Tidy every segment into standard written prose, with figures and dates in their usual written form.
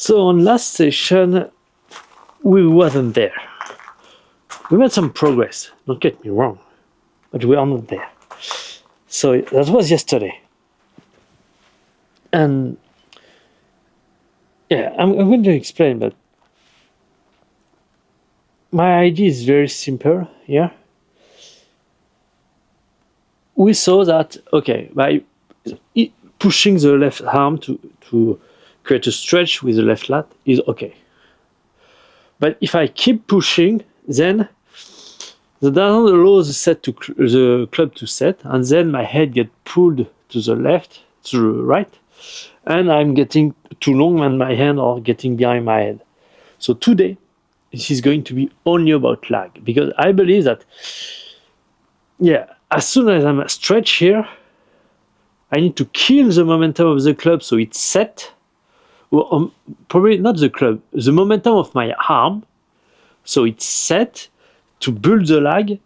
So on last session, we wasn't there. We made some progress, don't get me wrong, but we are not there. So that was yesterday. And yeah, I'm going to explain, but my idea is very simple here. We saw that, okay, by pushing the left arm to create a stretch with the left lat is okay. But if I keep pushing, then that doesn't allow the club to set, and then my head gets pulled to the left, to the right, and I'm getting too long and my hand are getting behind my head. So today, this is going to be only about lag, because I believe that, yeah, as soon as I'm stretch here, I need to kill the momentum of the club so it's set, or probably not the club, the momentum of my arm, so it's set to build the lag.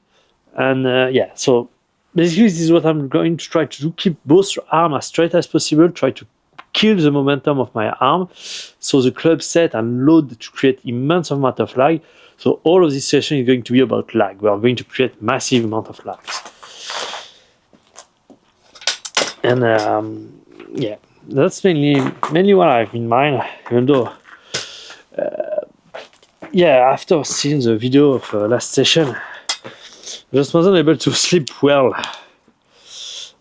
And yeah, so basically this is what I'm going to try to do, keep both arms as straight as possible, try to kill the momentum of my arm, so the club set and load to create immense amount of lag. So all of this session is going to be about lag. We are going to create massive amount of lags. And yeah, that's mainly what I have in mind, even though yeah, after seeing the video of last session, I just wasn't able to sleep well.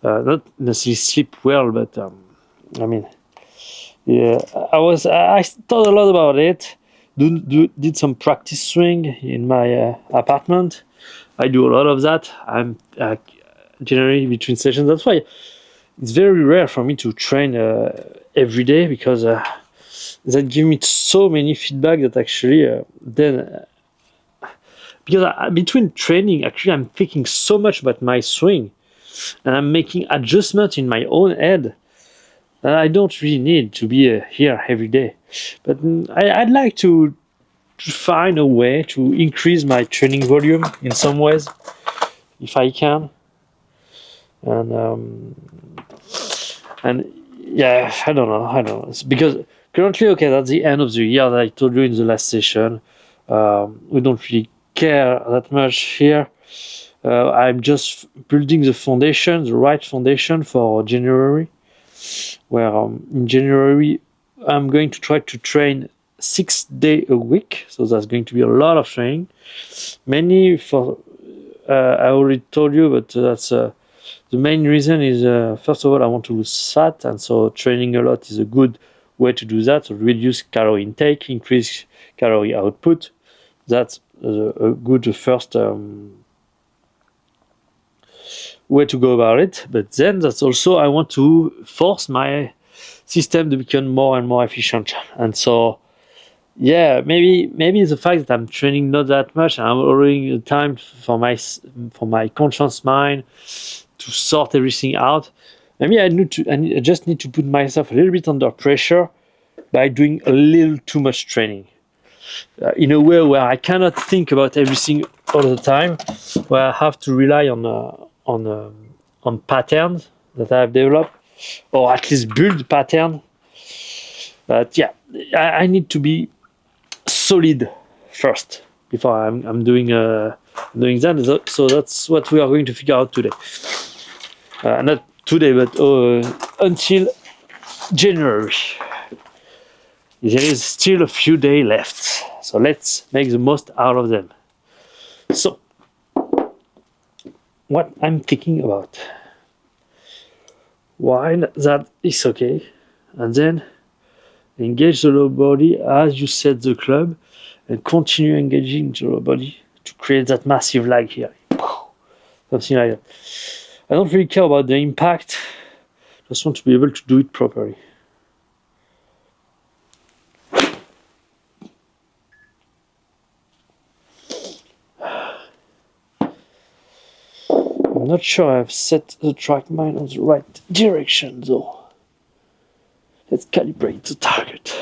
Not necessarily sleep well, but I mean, yeah, I thought a lot about it. Did some practice swing in my apartment. I do a lot of that. I'm generally between sessions. That's why it's very rare for me to train every day, because that give me so many feedback that actually then. Because between training, actually, I'm thinking so much about my swing, and I'm making adjustments in my own head. I don't really need to be here every day, but I'd like to find a way to increase my training volume in some ways, if I can. And yeah, I don't know. It's because currently, okay, that's the end of the year that I told you in the last session. We don't really care that much here. I'm just building the foundation, the right foundation for January, where in January I'm going to try to train 6 days a week. So that's going to be a lot of training. Many for I already told you, but that's the main reason is first of all I want to lose fat, and so training a lot is a good way to do that. So reduce calorie intake, increase calorie output. That's a good first way to go about it. But then that's also I want to force my system to become more and more efficient. And so yeah, maybe the fact that I'm training not that much and I'm allowing the time for my conscious mind to sort everything out. Maybe I just need to put myself a little bit under pressure by doing a little too much training. In a way where I cannot think about everything all the time, where I have to rely on patterns that I've developed, or at least build pattern. But yeah, I need to be solid first before I'm doing that. So that's what we are going to figure out today. Not today, but until January. There is still a few days left, so let's make the most out of them. So, what I'm thinking about, while that is okay, and then engage the lower body as you set the club, and continue engaging the lower body to create that massive lag here. Something like that. I don't really care about the impact, just want to be able to do it properly. I'm not sure I've set the TrackMind on the right direction though. Let's calibrate the target.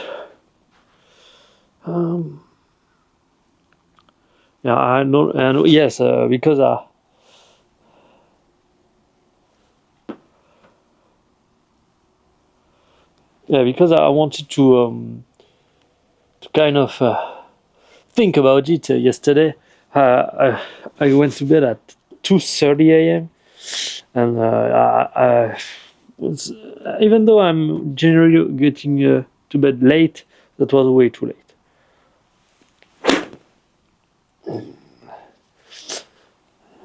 Yeah, I know, and yes, because I wanted to kind of think about it yesterday. I went to bed at 2:30 a.m. and I was, even though I'm generally getting to bed late, that was way too late.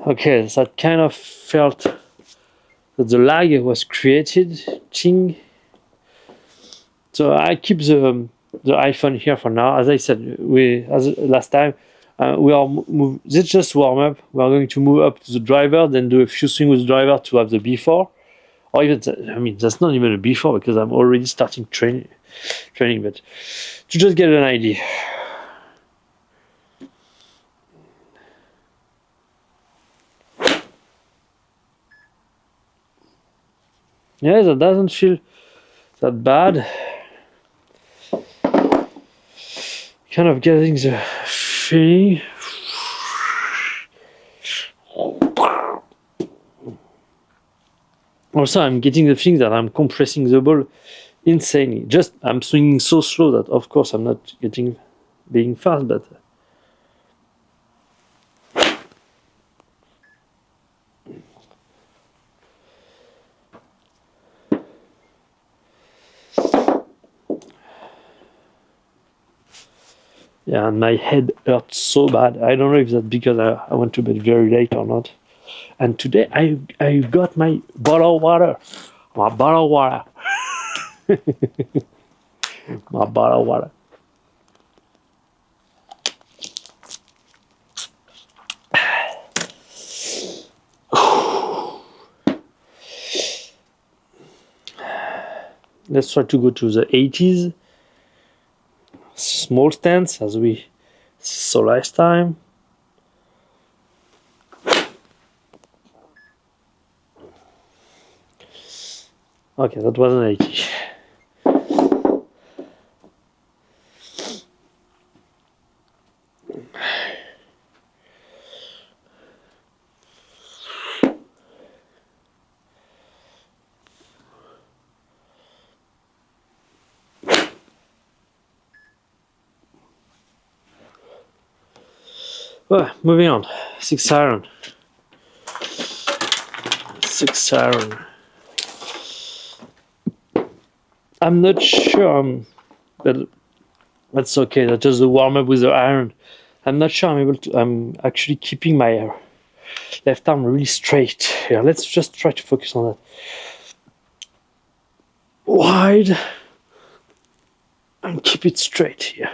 Okay, so that kind of felt that the lag was created thing. So I keep the iPhone here for now. As I said, as last time, we are it's just warm up. We are going to move up to the driver, then do a few swings with the driver to have the before, or even that's not even a before because I'm already starting training, but to just get an idea. Yeah, that doesn't feel that bad. Kind of getting the feeling. Also, I'm getting the feeling that I'm compressing the ball insanely. Just I'm swinging so slow that, of course, I'm not being fast, but. Yeah, and my head hurts so bad. I don't know if that's because I went to bed very late or not. And today I got my bottle of water. My bottle of water. My bottle of water. Let's try to go to the 80s. Small stance as we saw last time. Okay, that was an 80. Well, moving on. 6 iron. 6 iron. I'm not sure, but that's okay. That's just the warm up with the iron. I'm not sure I'm actually keeping my left arm really straight here. Let's just try to focus on that. Wide and keep it straight here.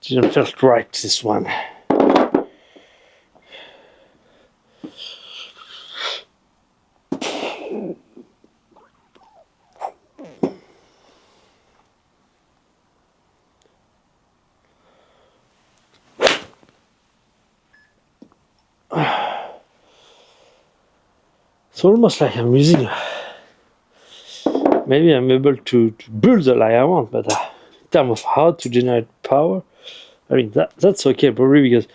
Didn't feel right, this one. It's almost like I'm using. Maybe I'm able to build the lie I want, but in terms of how to generate power, I mean that's okay, probably because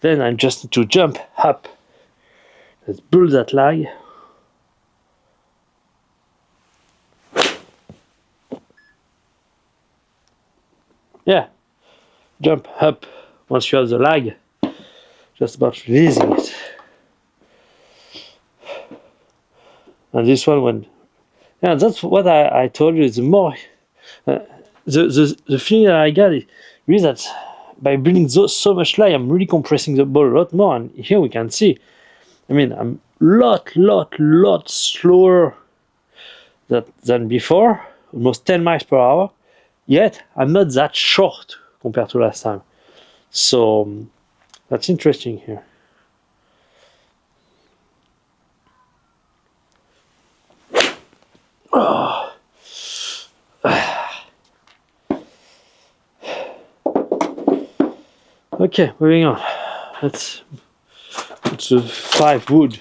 then I just need to jump up. Let's build that lag. Yeah, jump up once you have the lag. Just about releasing it. And this one, yeah, that's what I told you. The more the feeling that I got is really that by building so much lag, I'm really compressing the ball a lot more. And here we can see, I mean, I'm lot slower than before, almost 10 miles per hour. Yet I'm not that short compared to last time. So that's interesting here. Okay, moving on. Let's put the 5 wood.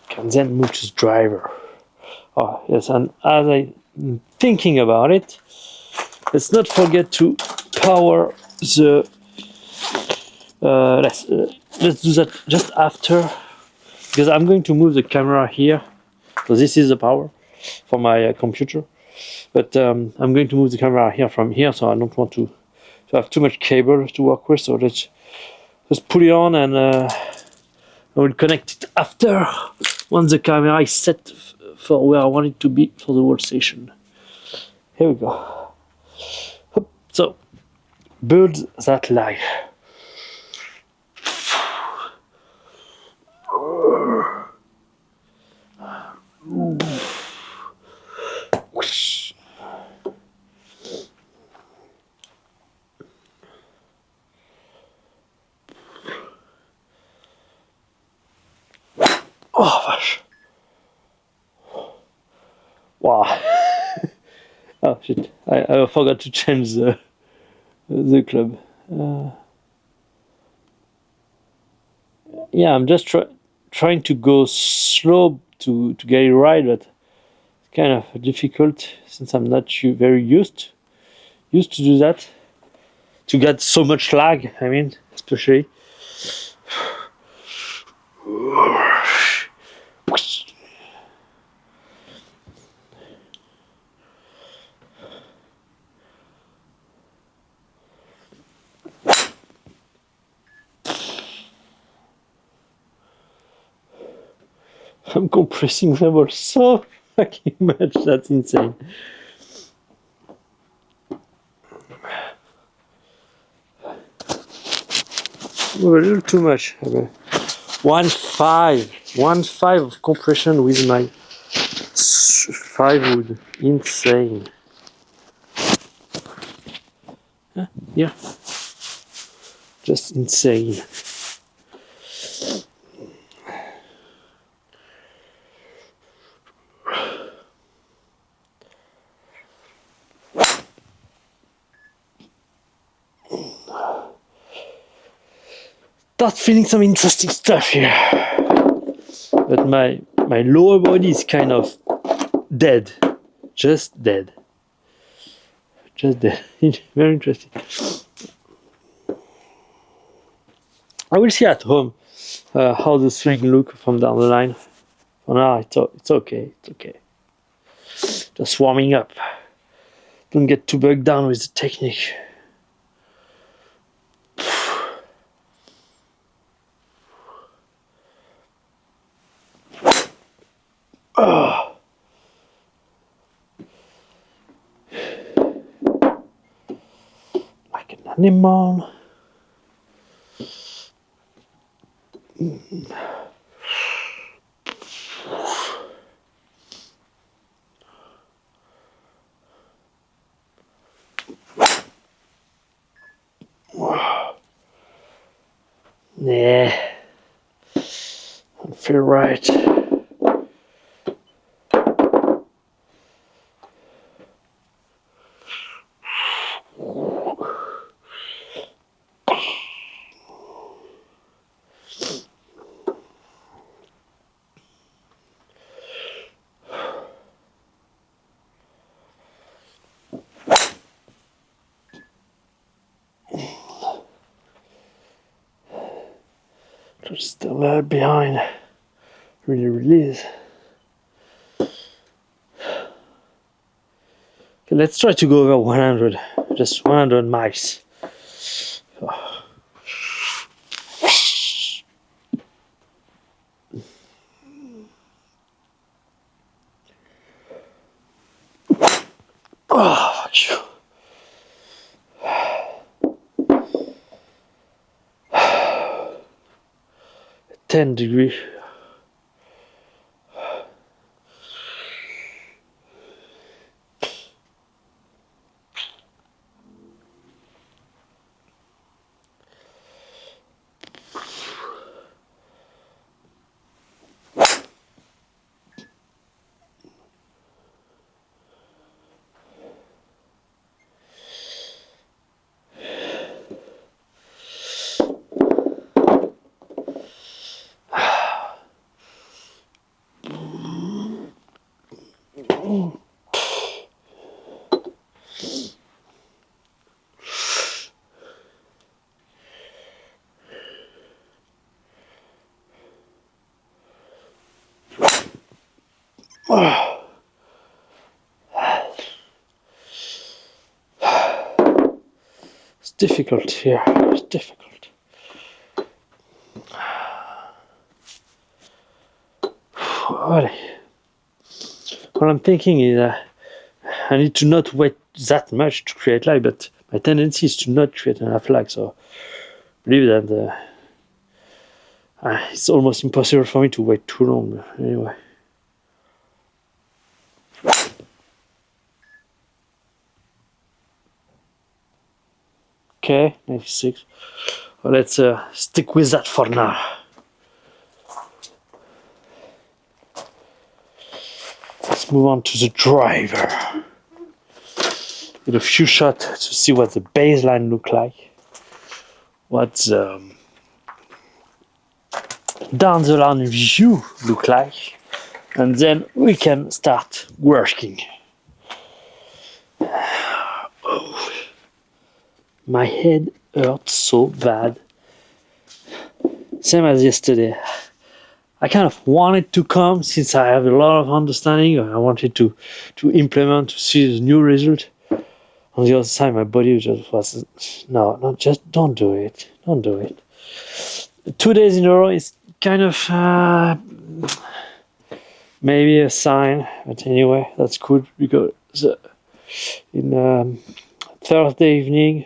Can then move to the driver. Oh yes, and as I'm thinking about it, let's not forget to power the. Let's do that just after, because I'm going to move the camera here. So this is the power for my computer, but I'm going to move the camera here from here, so I don't want to have too much cable to work with. So let's put it on, and I will connect it after, once the camera is set for where I want it to be for the workstation. Here we go. So, birds that lie. Oh vache. Wow. Oh shit. I forgot to change the club. Yeah, I'm just trying to go slow to get it right, but it's kind of difficult since I'm not very used to do that. To get so much lag, I mean, especially. I'm compressing level so fucking much, that's insane. A little too much. Okay. 1.5 of compression with my 5 wood. Insane. Yeah. Just insane. Start feeling some interesting stuff here. But my lower body is kind of dead. Just dead. Just dead. Very interesting. I will see at home how the string look from down the line. For now, it's okay. It's okay. Just warming up. Don't get too bogged down with the technique. Oh. Like an animal. Yeah, I feel right. Just a little behind. Really release. Okay, let's try to go over 100. Just 100 miles. Oh, fuck you. 10 degrees. It's difficult here. It's difficult. What I'm thinking is I need to not wait that much to create lag, but my tendency is to not create enough lag. So I believe that it's almost impossible for me to wait too long. Anyway. Okay, 96. Well, let's stick with that for now. Let's move on to the driver. Get a few shots to see what the baseline look like. What the down the line view look like. And then we can start working. Oh, my head hurts so bad. Same as yesterday. I kind of wanted to come since I have a lot of understanding. I wanted to implement to see the new result. On the other side, my body just was no, just don't do it. Don't do it. 2 days in a row is kind of maybe a sign, but anyway, that's good because in Thursday evening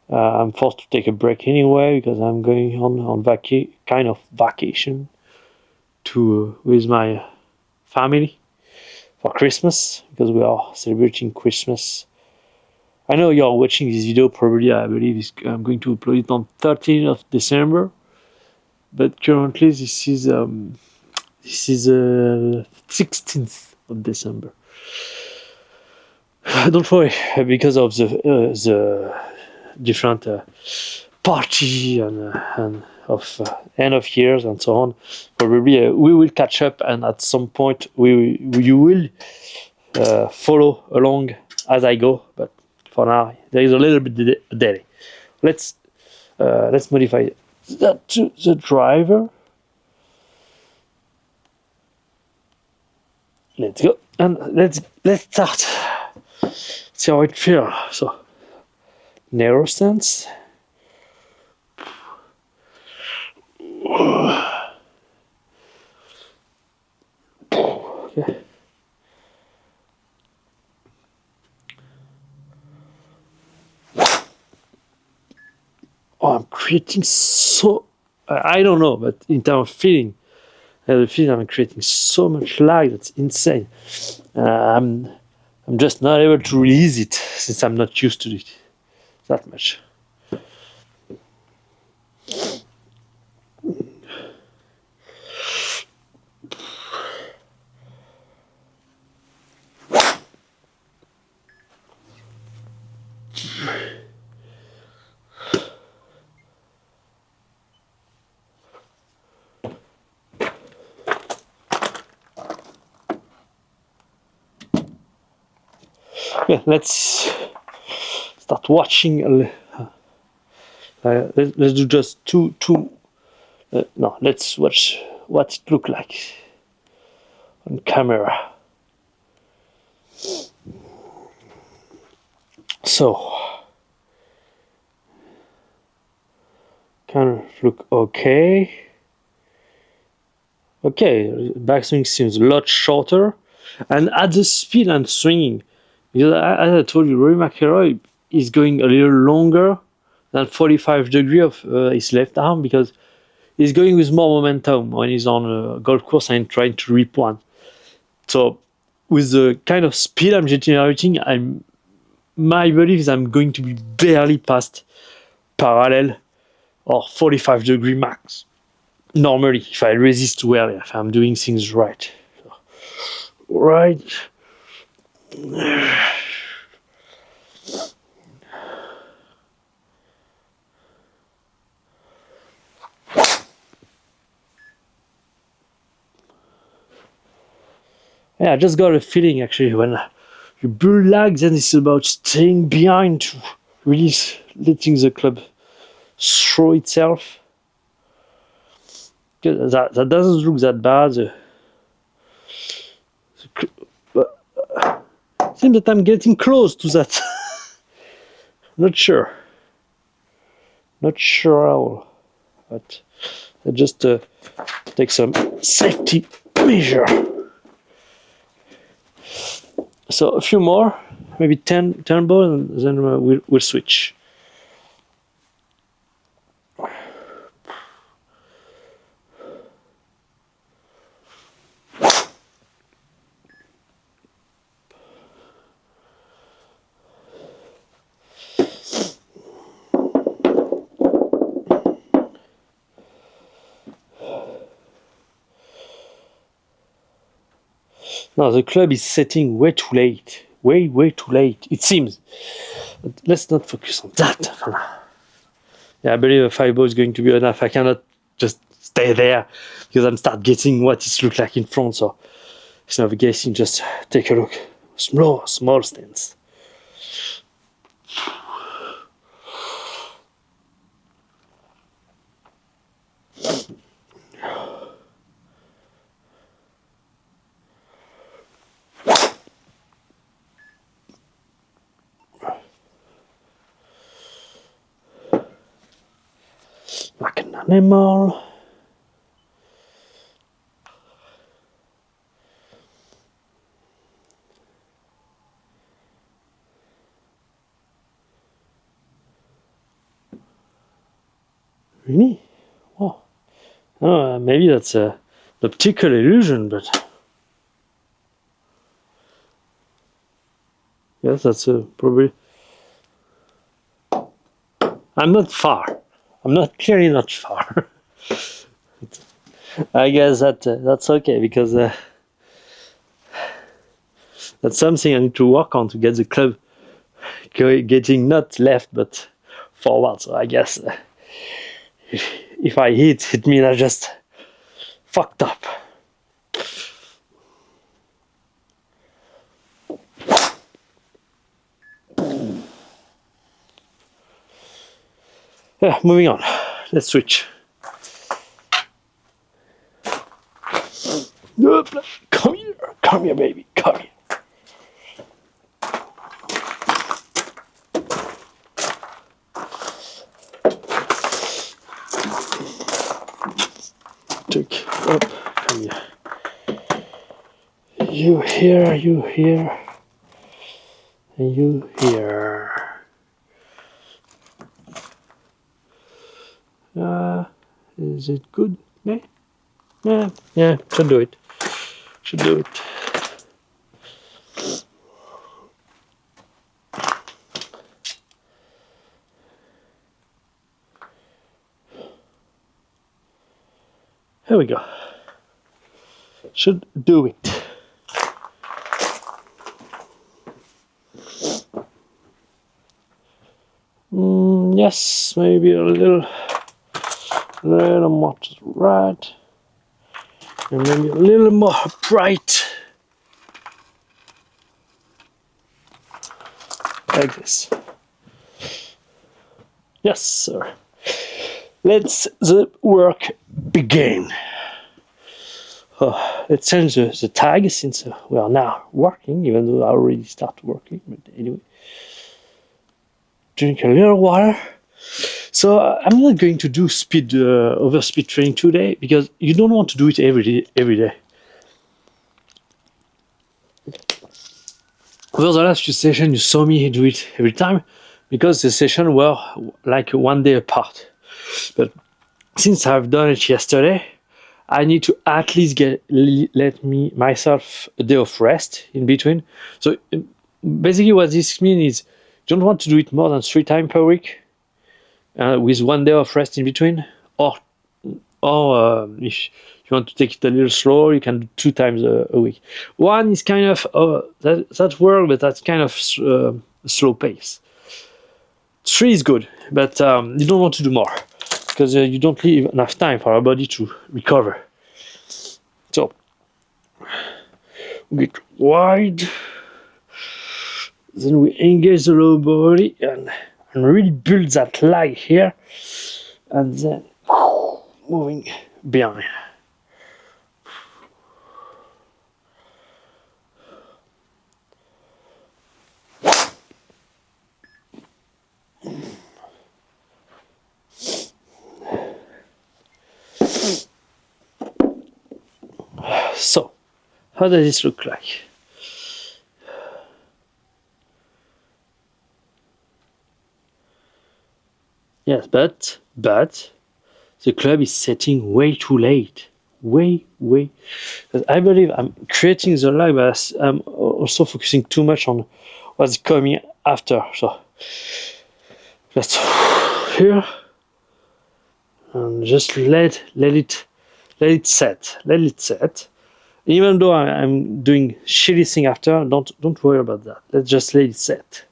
I'm forced to take a break anyway because I'm going on kind of vacation with my family for Christmas because we are celebrating Christmas. I know you're watching this video probably. I believe I'm going to upload it on 13th of December, but currently this is 16th of December. Don't worry, because of the different party and of end of years and so on. Probably we will catch up, and at some point you will follow along as I go. But for now, there is a little bit delay. Let's modify that to the driver. Let's go and let's start. See how it feels. So narrow stance. Okay. Oh, I'm creating so. I don't know, but in terms of feeling, I have the feeling I'm creating so much lag that's insane. I'm just not able to release it since I'm not used to it that much. Yeah, let's start watching. Let's do just two. No, let's watch what it look like on camera. So, kind of look okay. Okay, backswing seems a lot shorter, and at the speed I'm swinging, because as I told you, Rory McIlroy is going a little longer than 45 degrees of his left arm because he's going with more momentum when he's on a golf course and trying to rip one. So with the kind of speed I'm generating, my belief is I'm going to be barely past parallel or 45 degree max. Normally, if I resist well, if I'm doing things right. So, right. Yeah, I just got a feeling actually when you build lag, then it's about staying behind to really letting the club throw itself. That doesn't look that bad. seems that I'm getting close to that. Not sure. Not sure how. But I just take some safety measure. So a few more, maybe 10 balls, and then we'll switch. No, the club is setting way too late. Way too late, it seems. But let's not focus on that for now. Yeah, I believe a 5 ball is going to be enough. I cannot just stay there because I'm start getting what it looks like in front. So instead of guessing, just take a look. Small stance. Like an animal. Really? Oh, maybe that's an optical illusion, but yes, that's probably. I'm not far. I'm not clearly not far. I guess that's okay because that's something I need to work on to get the club getting not left but forward. So I guess if I hit, it means I just fucked up. Yeah, moving on. Let's switch. Come here, baby, come here. Take up, come here. You here, and you here. Is it good? Yeah, should do it. Here we go. Should do it. Yes, maybe a little more to the right, and maybe a little more bright, like this. Yes, sir. Let's the work begin. Let's change the tag since we are now working, even though I already started working. But anyway, drink a little water. So I'm not going to do speed over speed training today because you don't want to do it every day. Over the last few sessions, you saw me do it every time because the sessions were like 1 day apart. But since I've done it yesterday, I need to at least let myself a day of rest in between. So basically what this means is you don't want to do it more than 3 times per week with 1 day of rest in between, or if you want to take it a little slower, you can do 2 times a week. 1 is kind of that works, but that's kind of a slow pace. 3 is good, but you don't want to do more because you don't leave enough time for our body to recover. So we get wide, then we engage the lower body and really build that lag here, and then moving behind. How does this look like? Yes, but the club is setting way too late. Way. I believe I'm creating the lag, but I'm also focusing too much on what's coming after. So let's here and just let it set. Even though I'm doing shitty thing after, don't worry about that. Let's just let it set.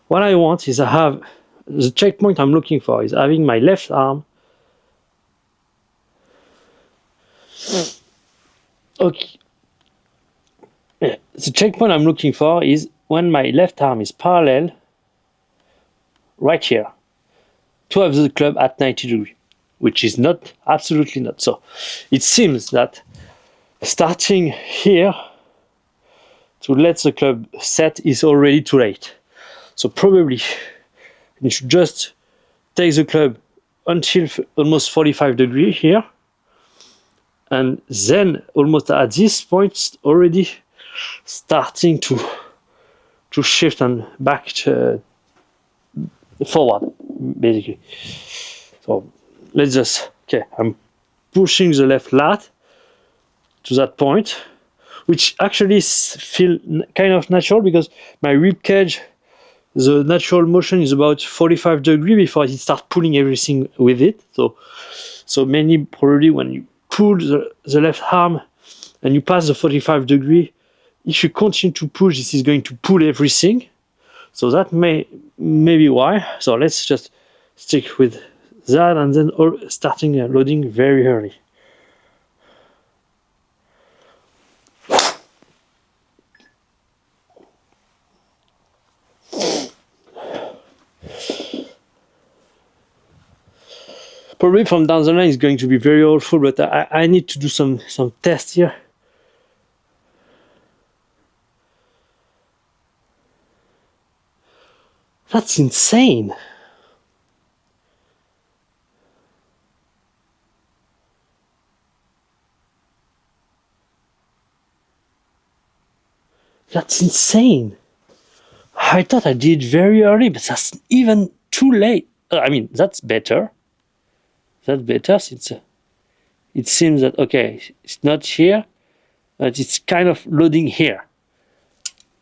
What I want is I have the checkpoint I'm looking for is having my left arm. Okay. Yeah. The checkpoint I'm looking for is when my left arm is parallel right here to have the club at 90 degrees, which is not, absolutely not. So it seems that starting here to let the club set is already too late. So probably you should just take the club until almost 45 degrees here, and then almost at this point already starting to shift and back to forward, basically. So let's just, okay, I'm pushing the left lat to that point, which actually feel kind of natural because my rib cage, the natural motion is about 45 degrees before it starts pulling everything with it. So mainly probably when you pull the left arm and you pass the 45 degree, if you continue to push, this is going to pull everything. So that may be why. So let's just stick with that and then starting loading very early. Probably from down the line is going to be very awful, but I need to do some tests here. That's insane. That's insane. I thought I did very early, but that's even too late. I mean, that's better. That's better since it seems that, okay, it's not here, but it's kind of loading here.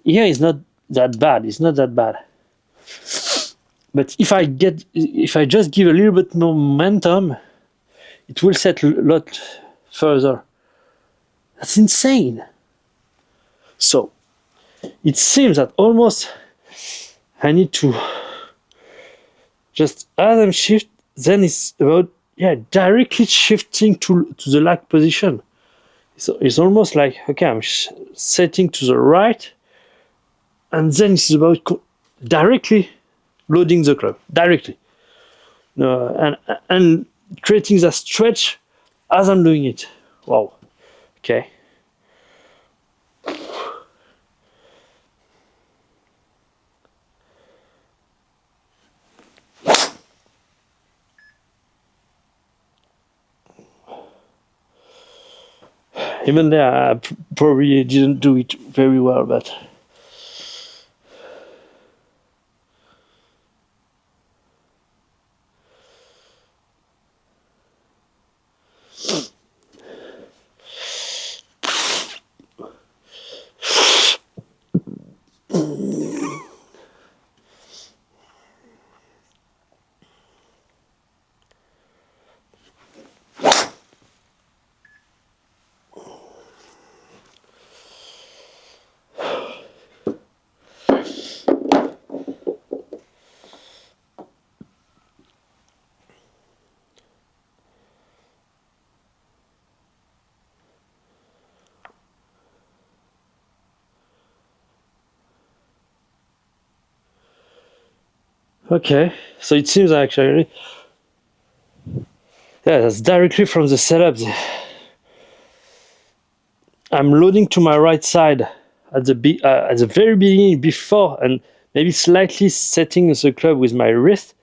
Here is not that bad. It's not that bad. But if I just give a little bit more momentum, it will set a lot further. That's insane. So it seems that almost I need to just as I'm shift, then it's about directly shifting to the lag position. So it's almost like, okay, I'm setting to the right, and then it's about directly loading the club directly, and creating that stretch as I'm doing it. Wow. Okay. Even there, I probably didn't do it very well, but okay. So it seems actually, that's directly from the setup. I'm loading to my right side at the very beginning before, and maybe slightly setting the club with my wrist.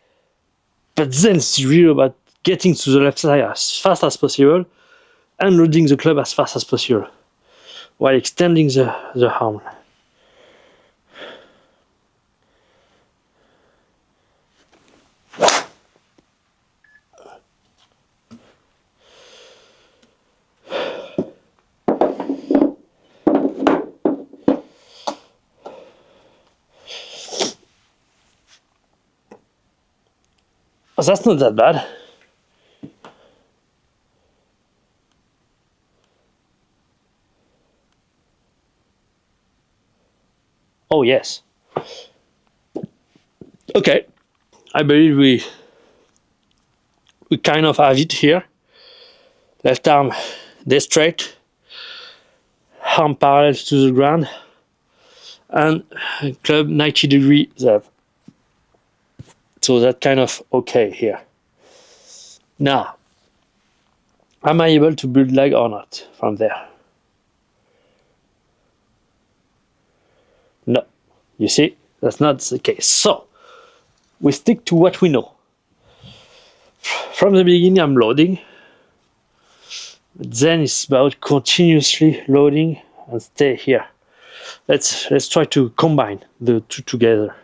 But then it's really about getting to the left side as fast as possible and loading the club as fast as possible while extending the arm. Oh, that's not that bad. Oh yes. Okay, I believe we kind of have it here. Left arm dead straight, arm parallel to the ground, and club 90-degree up. So that kind of okay here. Now, am I able to build leg or not from there? No. You see, that's not the case. So, we stick to what we know. From the beginning, I'm loading. But then it's about continuously loading and stay here. Let's try to combine the two together.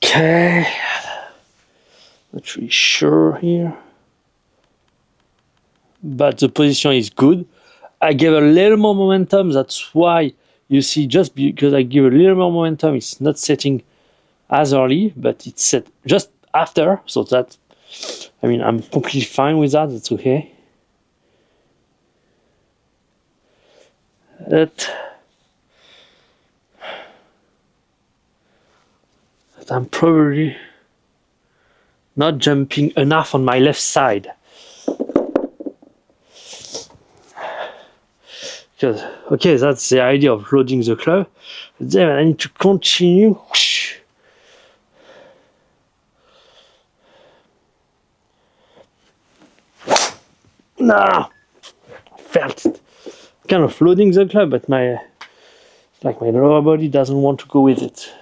Okay, not really sure here, but the position is good. I gave a little more momentum, that's why you see, just because I give a little more momentum, it's not setting as early, but it's set just after, so that, I mean, I'm completely fine with that, that's okay. But I'm probably not jumping enough on my left side. Because, okay, that's the idea of loading the club. But then I need to continue. No! Felt it. Kind of loading the club, but my lower body doesn't want to go with it.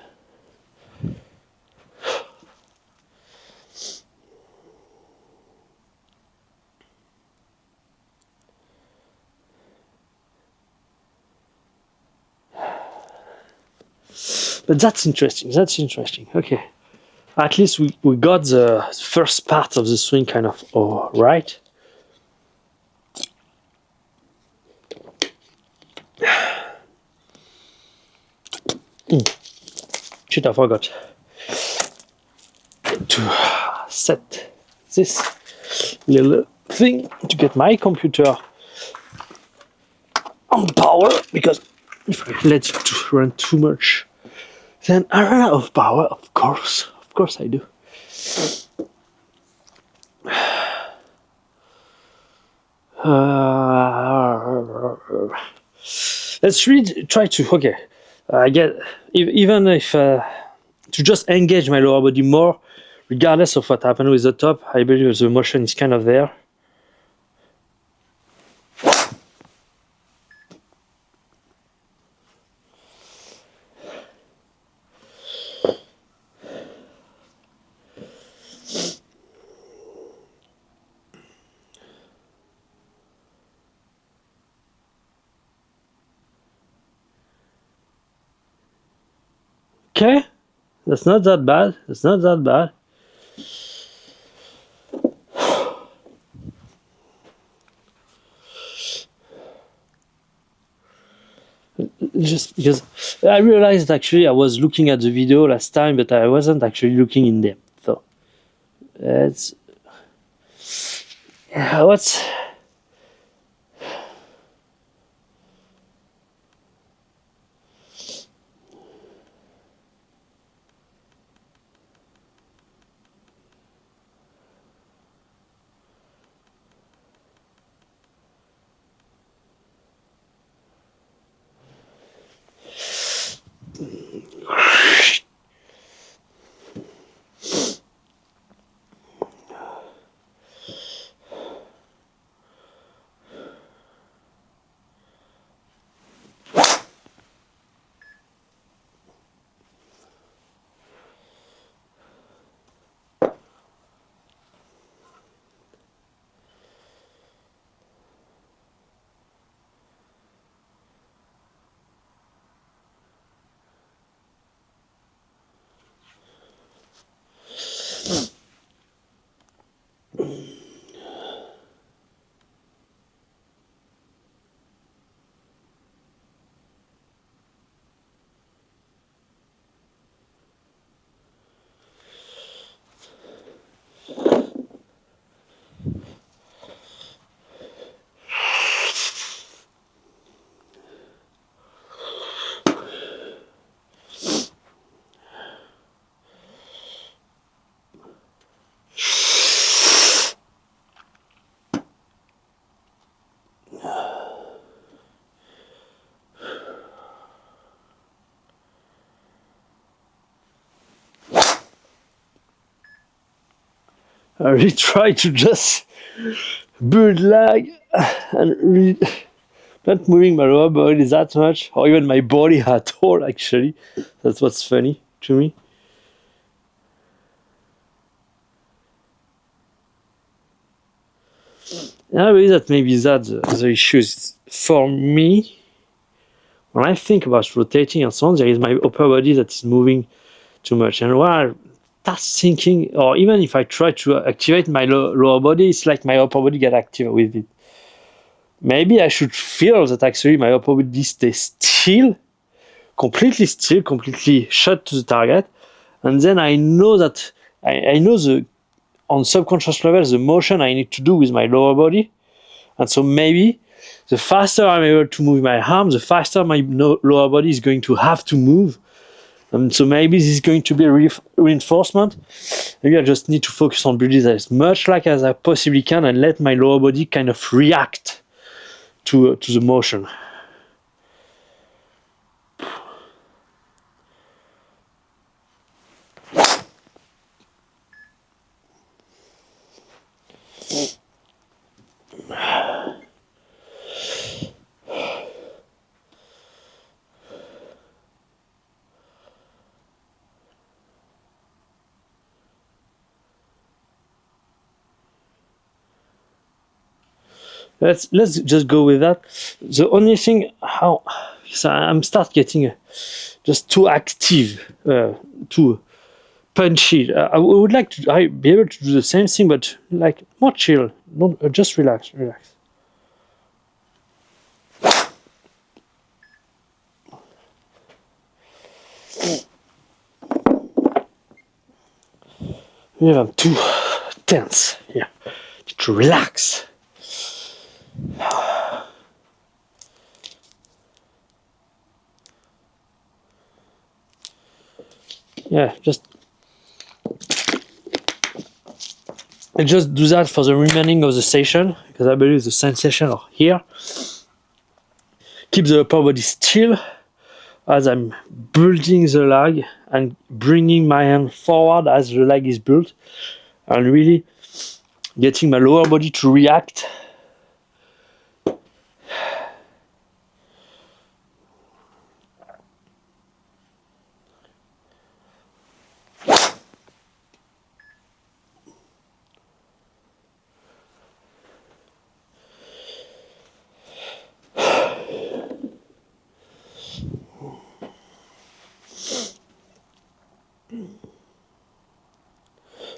But that's interesting. That's interesting. Okay. At least we got the first part of the swing kind of right. Shit, I forgot to set this little thing to get my computer on power, because if I let it run too much, then I run out of power, of course I do. Let's really try to, okay, I get, even if, to just engage my lower body more, regardless of what happened with the top, I believe the motion is kind of there. Okay, that's not that bad. That's not that bad. Just because I realized actually I was looking at the video last time, but I wasn't actually looking in depth. So it's what's I really try to just build lag and really not moving my lower body that much, or even my body at all, actually. That's what's funny to me. And I believe that maybe that's the issue is for me. When I think about rotating and so on, there is my upper body that is moving too much. And when I start thinking, or even if I try to activate my lower body, it's like my upper body get active with it. Maybe I should feel that actually my upper body stays still, completely shut to the target. And then I know that I know on subconscious level the motion I need to do with my lower body. And so maybe the faster I'm able to move my arm, the faster my lower body is going to have to move. And so maybe this is going to be a reinforcement. Maybe I just need to focus on building as much lag as I possibly can and let my lower body kind of react to the motion. Let's just go with that. The only thing I'm start getting just too active, too punchy. I would like to be able to do the same thing, but like more chill. Not just relax. Yeah, I'm too tense. Yeah, to relax. Yeah, just do that for the remaining of the session, because I believe the sensation are here. Keep the upper body still as I'm building the lag and bringing my hand forward as the lag is built, and really getting my lower body to react.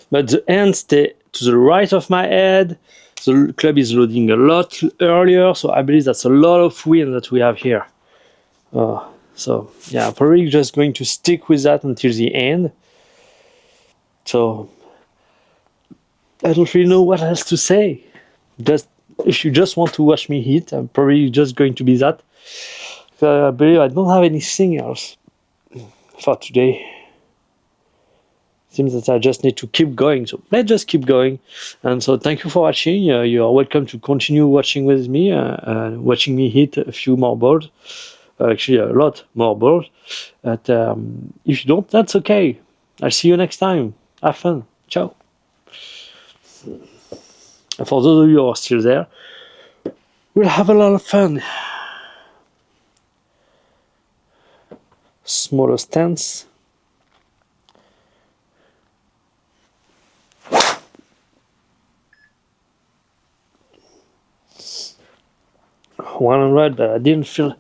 But the hands stay to the right of my head. The club is loading a lot earlier, so I believe that's a lot of wind that we have here. So yeah, probably just going to stick with that until the end. So I don't really know what else to say. Just if you just want to watch me hit, I'm probably just going to be that. I believe I don't have anything else for today. Seems that I just need to keep going. So let's just keep going. And so thank you for watching. You are welcome to continue watching with me, watching me hit a few more balls. actually a lot more balls. But if you don't, that's okay. I'll see you next time. Have fun. Ciao. And for those of you who are still there, we'll have a lot of fun. Smaller stance. $100, but I didn't feel.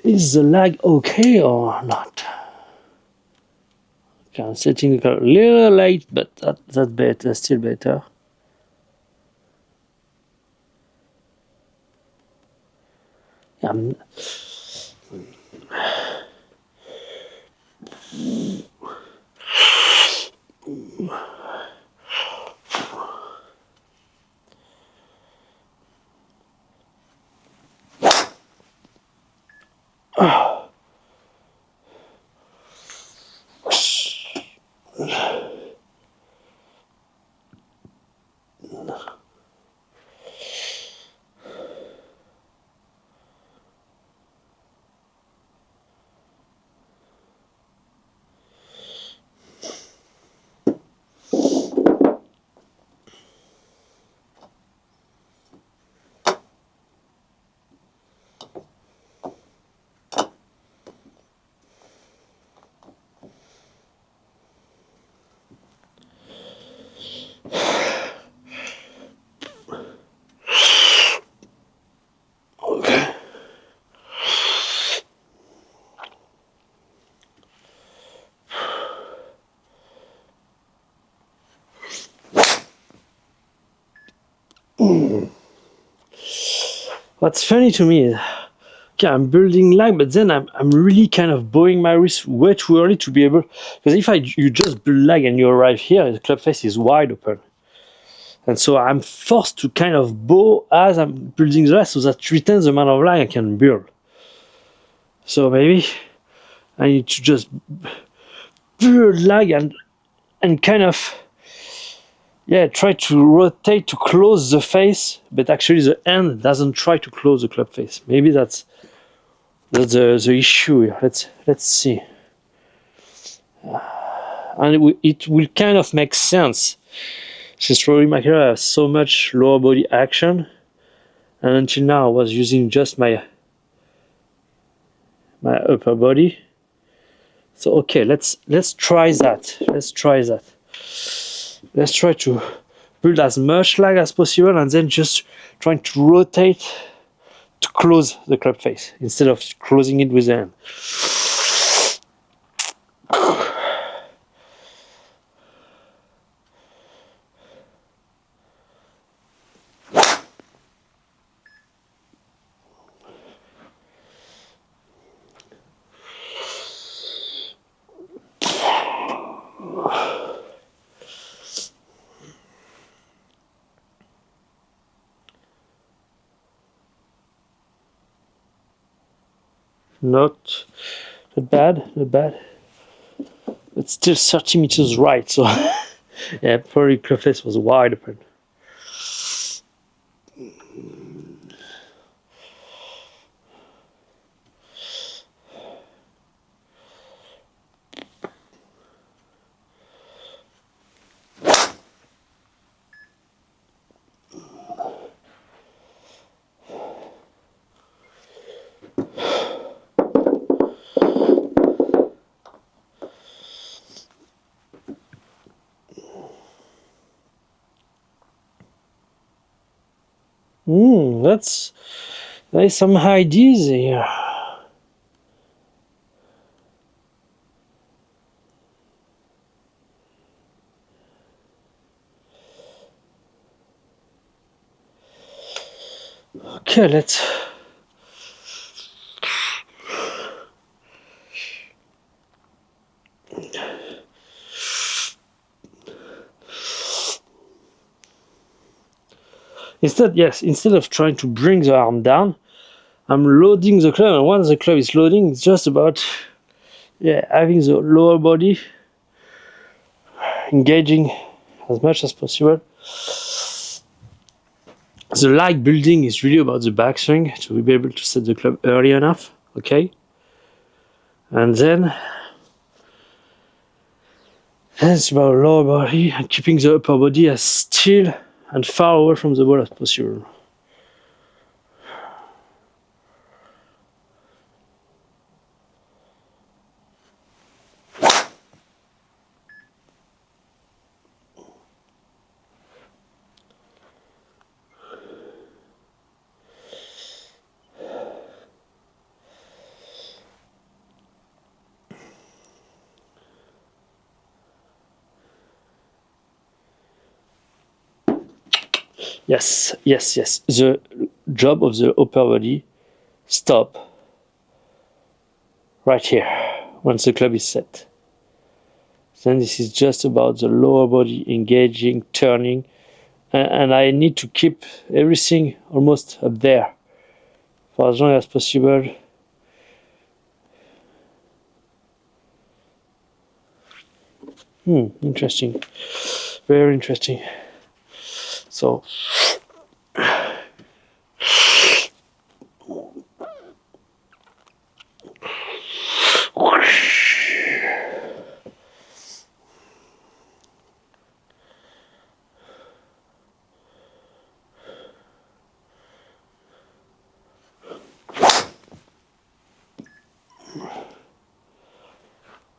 Is the lag okay or not? Okay, I'm setting it a little late, but that's better, still better. Okay. What's funny to me is, okay, I'm building lag, but then I'm really kind of bowing my wrist way too early to be able. Because if you just build lag and you arrive here, the club face is wide open, and so I'm forced to kind of bow as I'm building the rest, so that retains the amount of lag I can build. So maybe I need to just build lag and kind of, yeah, try to rotate to close the face, but actually the hand doesn't try to close the club face. Maybe that's the issue here. Let's see. And it will kind of make sense, since Rory McIlroy has so much lower body action, and until now I was using just my upper body. So okay, let's try that. Let's try to build as much lag as possible, and then just trying to rotate to close the club face instead of closing it with the hand. Not bad. But still 30 meters right, so yeah, probably club face was wide open. There's some ideas here. Okay, let's. Instead of trying to bring the arm down, I'm loading the club, and once the club is loading, it's just about yeah, having the lower body engaging as much as possible. The lag building is really about the backswing to be able to set the club early enough, okay? And then it's about lower body and keeping the upper body as still and far away from the ball as possible. Yes, yes, yes. The job of the upper body stop right here once the club is set. Then this is just about the lower body engaging, turning, and I need to keep everything almost up there for as long as possible. Interesting. Very interesting. So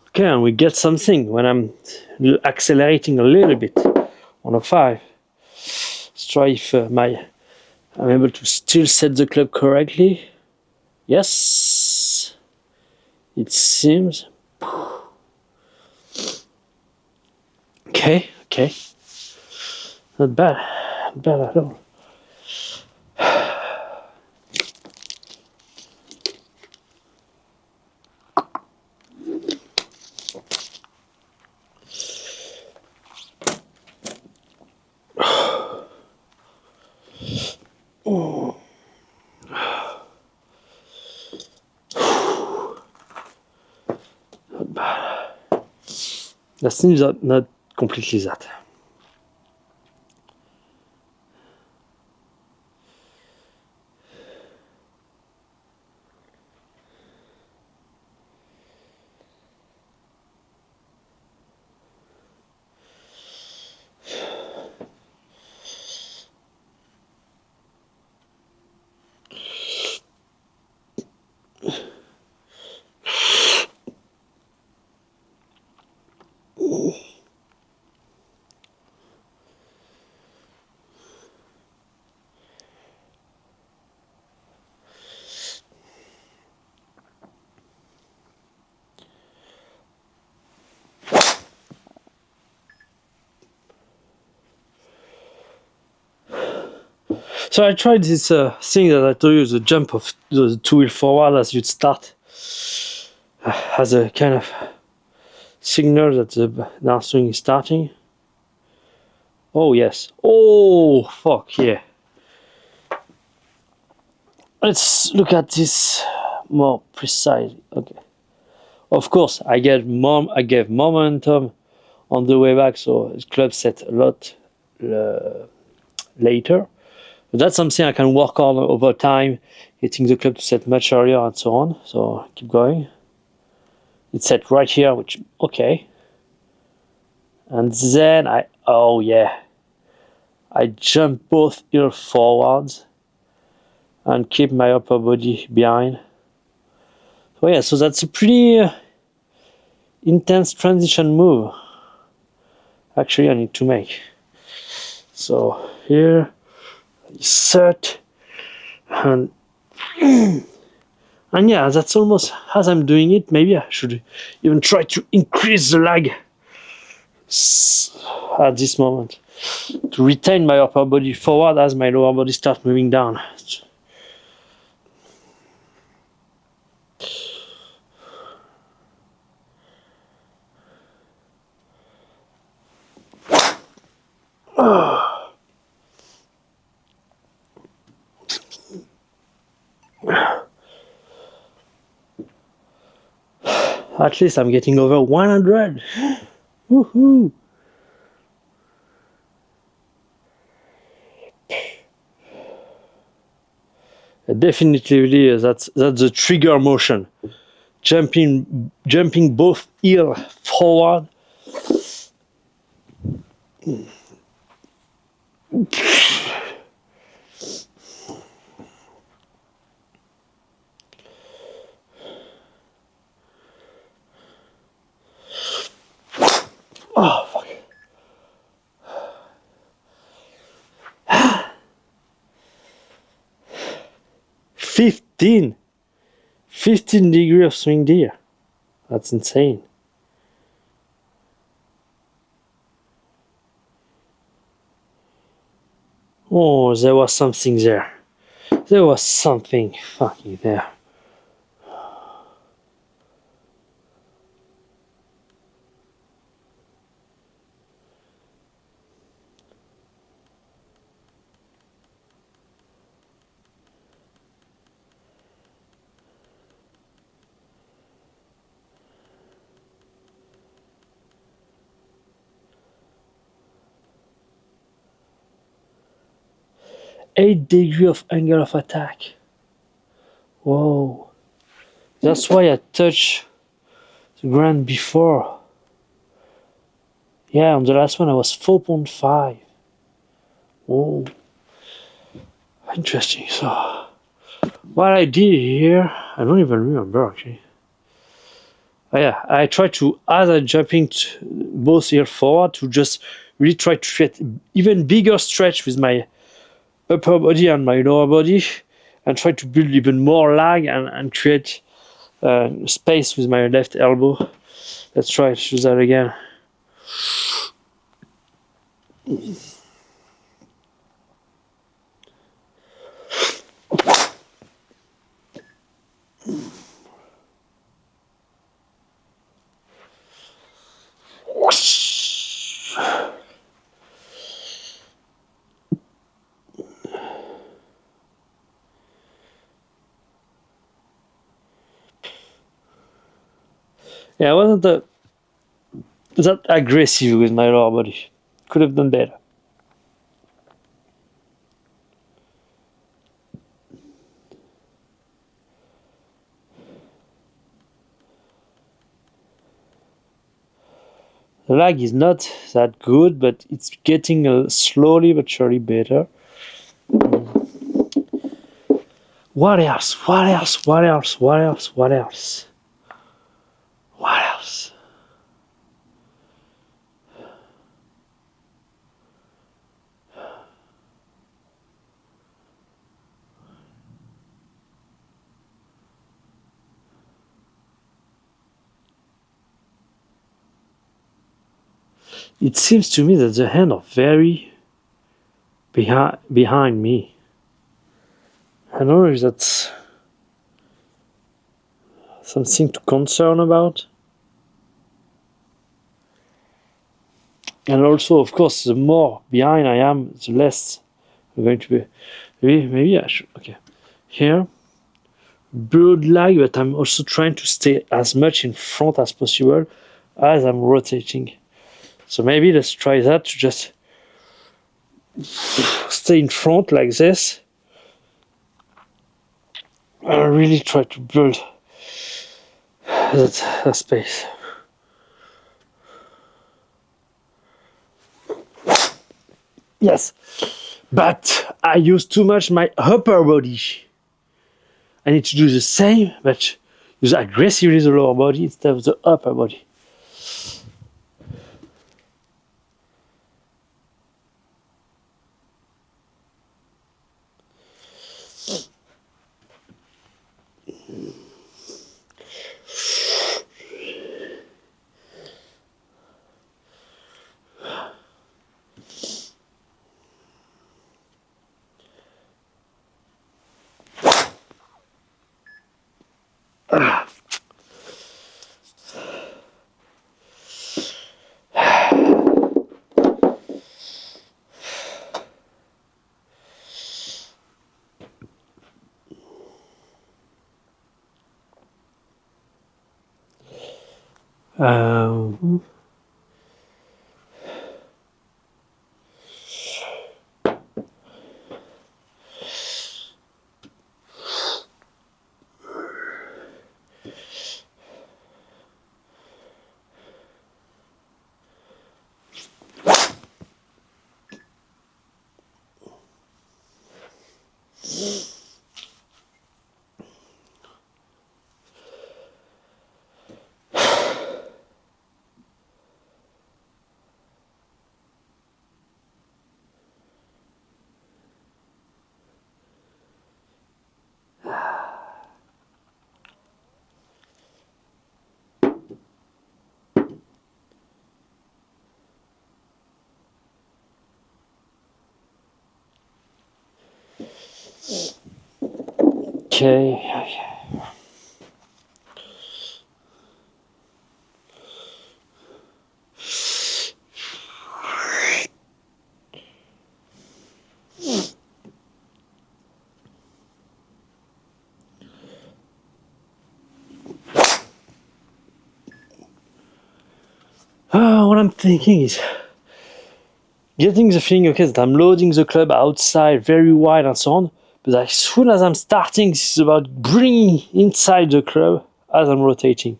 okay, and we get something when I'm accelerating a little bit on a 5. Let's try if I'm able to still set the club correctly. Yes, it seems. Okay, okay. Not bad. Not bad at all. Not bad. The things are not completely that. So I tried this thing that I told you, the jump of the two-wheel forward as you'd start, as a kind of signal that the downswing is starting. Oh yes. Oh fuck yeah. Let's look at this more precise. Okay. Of course, I gave momentum on the way back, so the club set a lot later. But that's something I can work on over time, getting the club to set much earlier and so on. So keep going. It's set right here, which okay. And then I jump both heel forwards and keep my upper body behind. So yeah, so that's a pretty intense transition move. Actually, I need to make. So here, set, and yeah, that's almost as I'm doing it. Maybe I should even try to increase the lag at this moment to retain my upper body forward as my lower body starts moving down. At least I'm getting over 100. Woohoo! Definitely, that's the trigger motion. Jumping both heel forward. Oh, fuck. 15 degrees of swing there. That's insane. Oh, there was something there. There was something fucking there. Eight degrees of angle of attack. Whoa. That's why I touched the ground before. Yeah, on the last one I was 4.5. Whoa. Interesting. So, what I did here, I don't even remember actually. Oh, yeah, I tried to, as I'm jumping both heel forward, to just really try to create even bigger stretch with my upper body and my lower body, and try to build even more lag and create space with my left elbow. Let's try to do that again. Yeah, I wasn't that aggressive with my lower body. Could have done better. The lag is not that good, but it's getting slowly but surely better. What else? What else? What else? What else? What else? What else? It seems to me that the hands are very behind me. I don't know if that's something to concern about. And also, of course, the more behind I am, the less I'm going to be. Maybe I should. Okay, here, broad lag, but I'm also trying to stay as much in front as possible as I'm rotating. So maybe let's try that, to just stay in front like this. And really try to build that space. Yes, but I use too much my upper body. I need to do the same, but use aggressively the lower body instead of the upper body. Um, okay. What I'm thinking is getting the feeling, okay, that I'm loading the club outside very wide and so on, but as soon as I'm starting, this is about bringing inside the club as I'm rotating.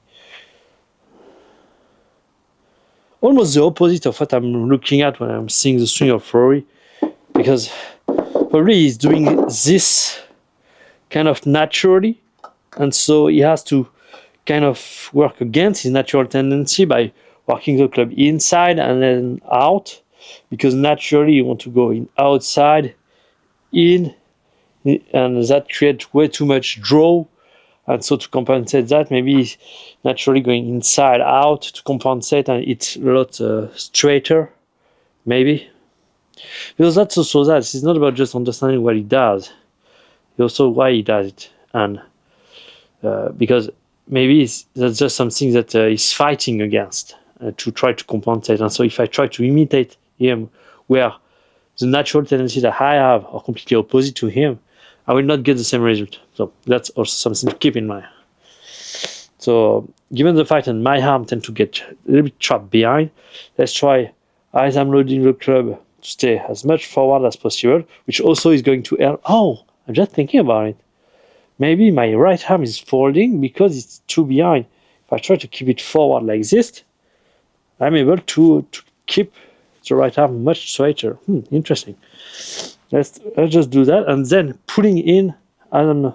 Almost the opposite of what I'm looking at when I'm seeing the swing of Rory, because probably he's doing this kind of naturally, and so he has to kind of work against his natural tendency by working the club inside and then out, because naturally you want to go in outside, in, and that creates way too much draw. And so to compensate that, maybe naturally going inside out to compensate, and it's a lot straighter, maybe. Because that's also that. It's not about just understanding what he does, it's also why he does it. And because maybe that's just something that he's fighting against to try to compensate. And so if I try to imitate him, where the natural tendency that I have are completely opposite to him, I will not get the same result. So that's also something to keep in mind. So given the fact that my arm tend to get a little bit trapped behind, let's try, as I'm loading the club, to stay as much forward as possible, which also is going to help. Oh, I'm just thinking about it. Maybe my right arm is folding because it's too behind. If I try to keep it forward like this, I'm able to keep the right arm much straighter. Interesting. Let's just do that, and then pulling in and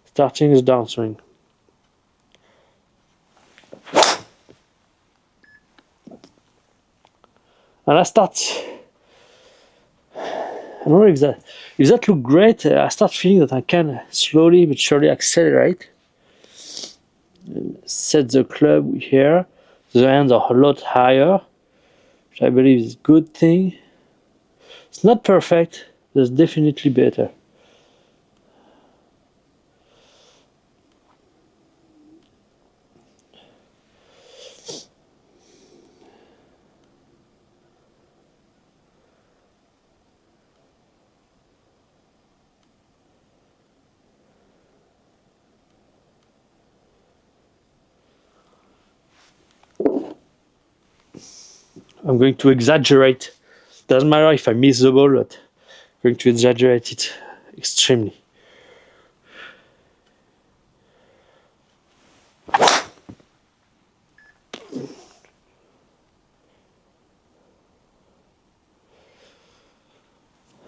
starting the downswing. And I start. I don't know if that look great. I start feeling that I can slowly but surely accelerate. Set the club here. The hands are a lot higher, which I believe is a good thing. It's not perfect, but it's definitely better. I'm going to exaggerate. Doesn't matter if I miss the ball, but I'm going to exaggerate it extremely.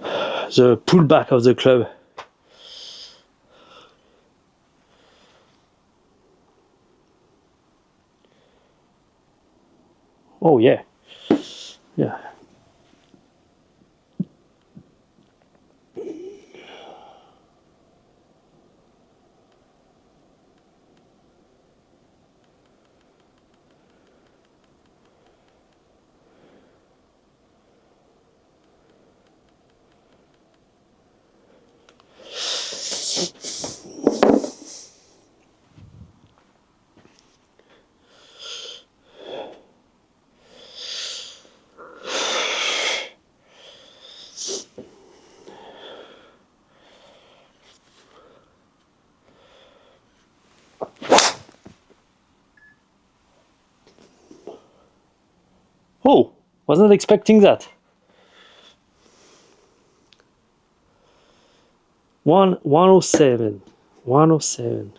The pullback of the club. Oh yeah. Yeah. Oh, was not expecting that. 107. 107.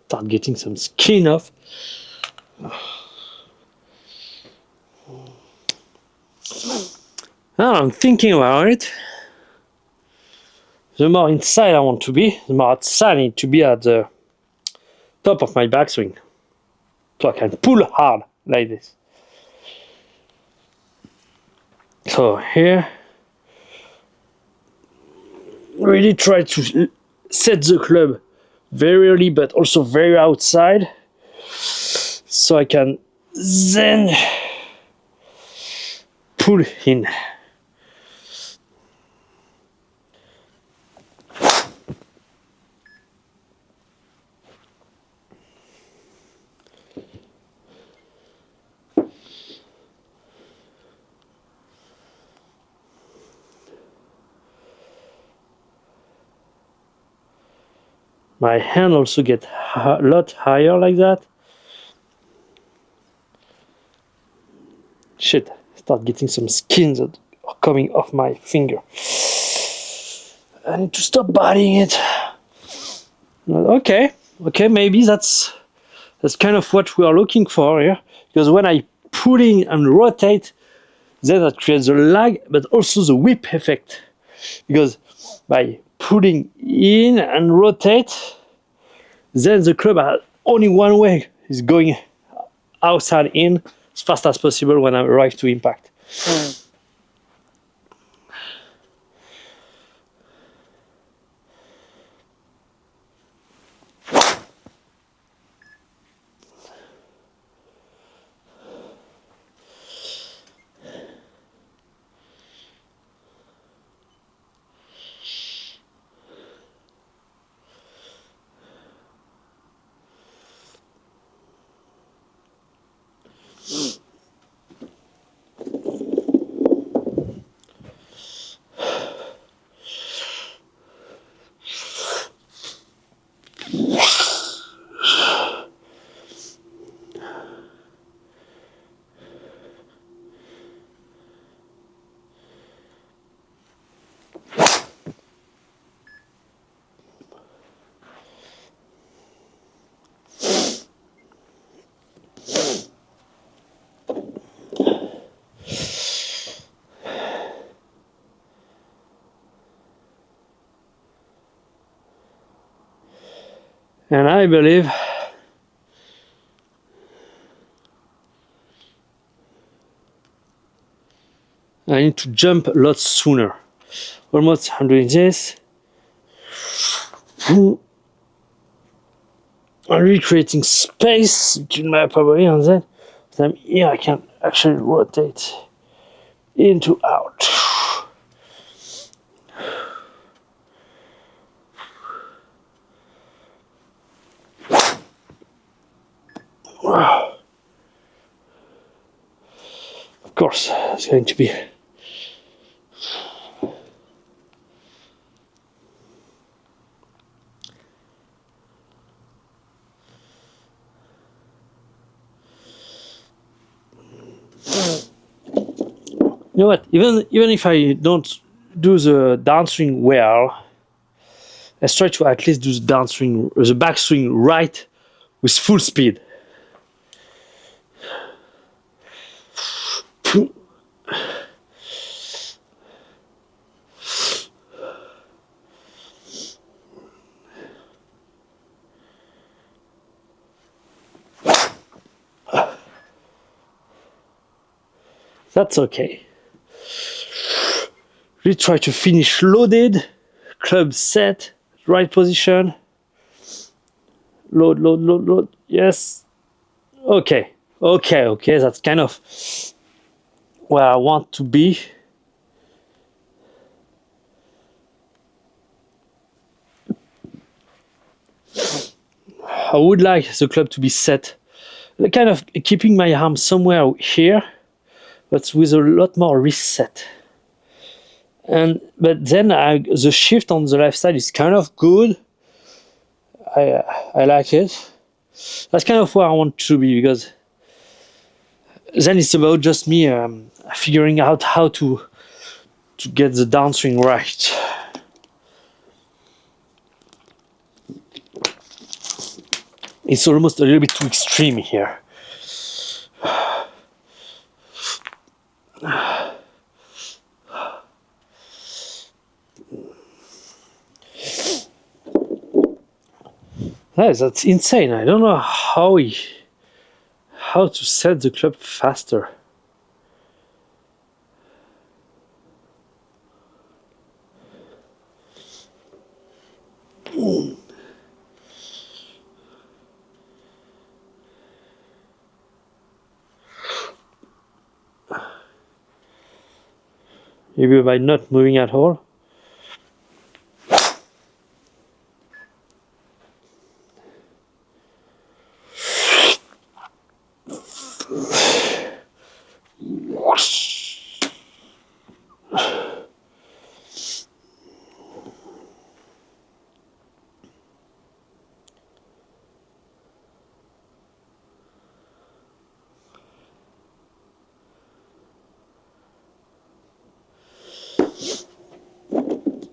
Start getting some skin off. Now I'm thinking about it. The more inside I want to be, the more outside I need to be at the top of my backswing. So I can pull hard like this. So here, really try to set the club very early but also very outside, so I can then pull in. My hand also get a lot higher like that. Shit, start getting some skins that are coming off my finger. I need to stop biting it. Okay, maybe that's kind of what we are looking for here. Because when I pull in and rotate, then that creates a lag, but also the whip effect. Because by pulling in and rotate, then the club has only one way, is going outside in as fast as possible when I arrive to impact. And I believe I need to jump a lot sooner. Almost I'm doing this. I'm recreating space between my upper body and then here I can actually rotate into out. course, it's going to be. You know what? Even if I don't do the downswing well, let's try to at least do the downswing, the backswing right with full speed. That's okay. Really try to finish loaded, club set, right position. Load, load, load, load. Yes. Okay. Okay. That's kind of where I want to be. I would like the club to be set, kind of keeping my arm somewhere here, but with a lot more reset. But then the shift on the left side is kind of good. I like it. That's kind of where I want to be, because then it's about just me figuring out how to get the downswing right. It's almost a little bit too extreme here. That's insane. I don't know how to set the club faster. Maybe by not moving at all.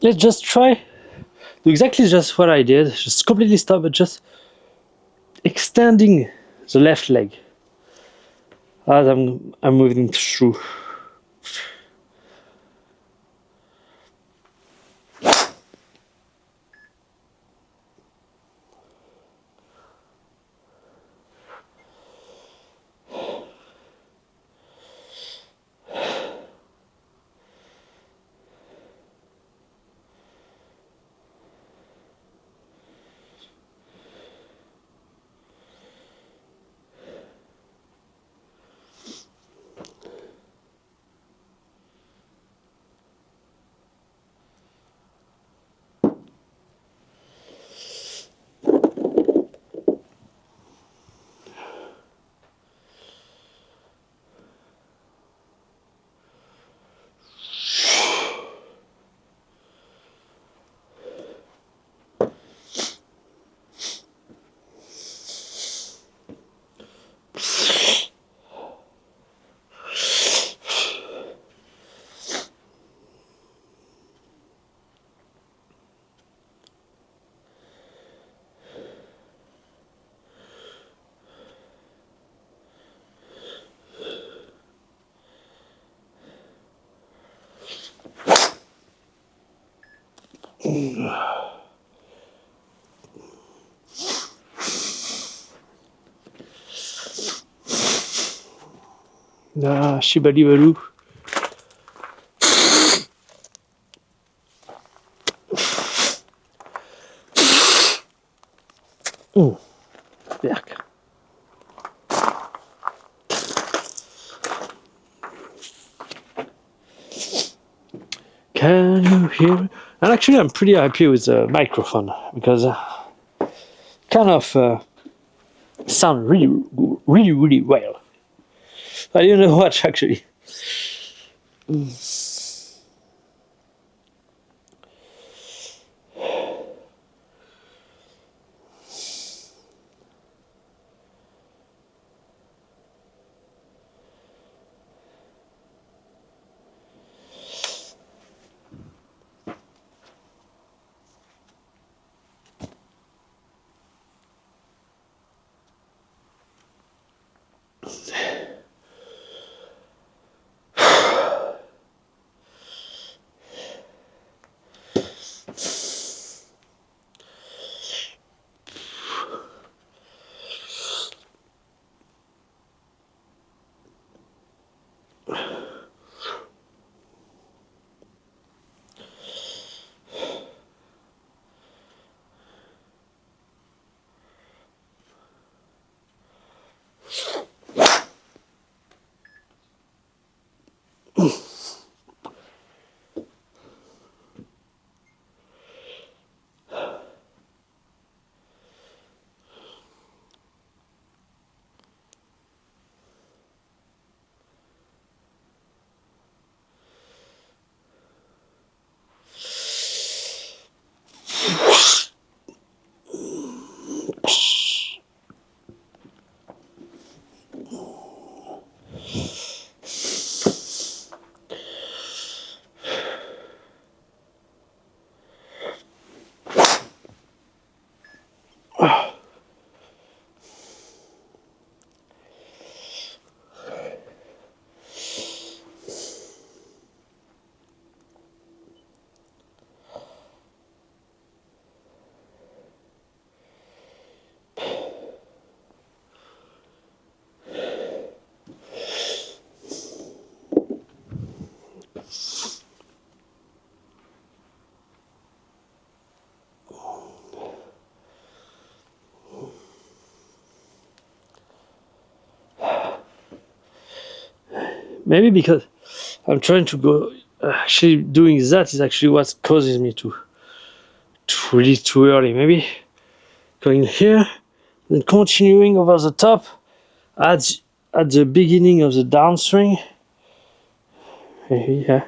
Let's just try do exactly just what I did. Just completely stop, but just extending the left leg as I'm moving through. Shibalibaloo. Werk. Can you hear? And actually, I'm pretty happy with the microphone, because kind of sound really well. I didn't know what actually. Maybe because I'm trying to go. Actually, doing that is actually what causes me to really too early. Maybe going here, then continuing over the top at the beginning of the downswing. Maybe, yeah.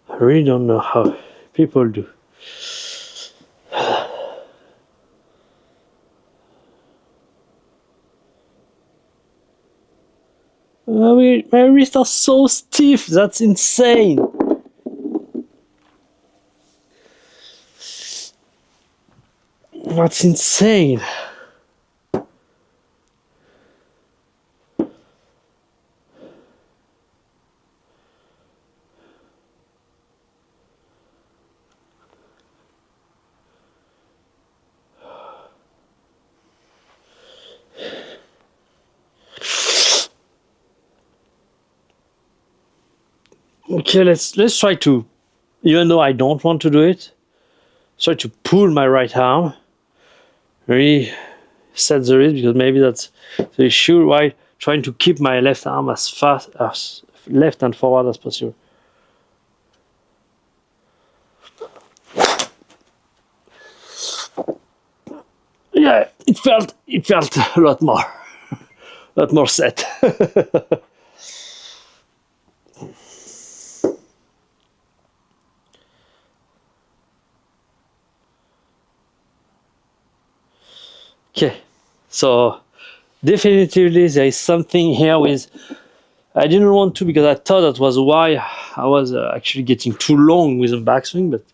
I really don't know how people do. My wrists are so stiff. That's insane. That's insane. Okay, let's try to, even though I don't want to do it, try to pull my right arm. Really set the wrist, because maybe that's the issue. While trying to keep my left arm as fast as left and forward as possible. Yeah, it felt a lot more set. Okay, so definitively there is something here with. I didn't want to, because I thought that was why I was actually getting too long with the backswing. But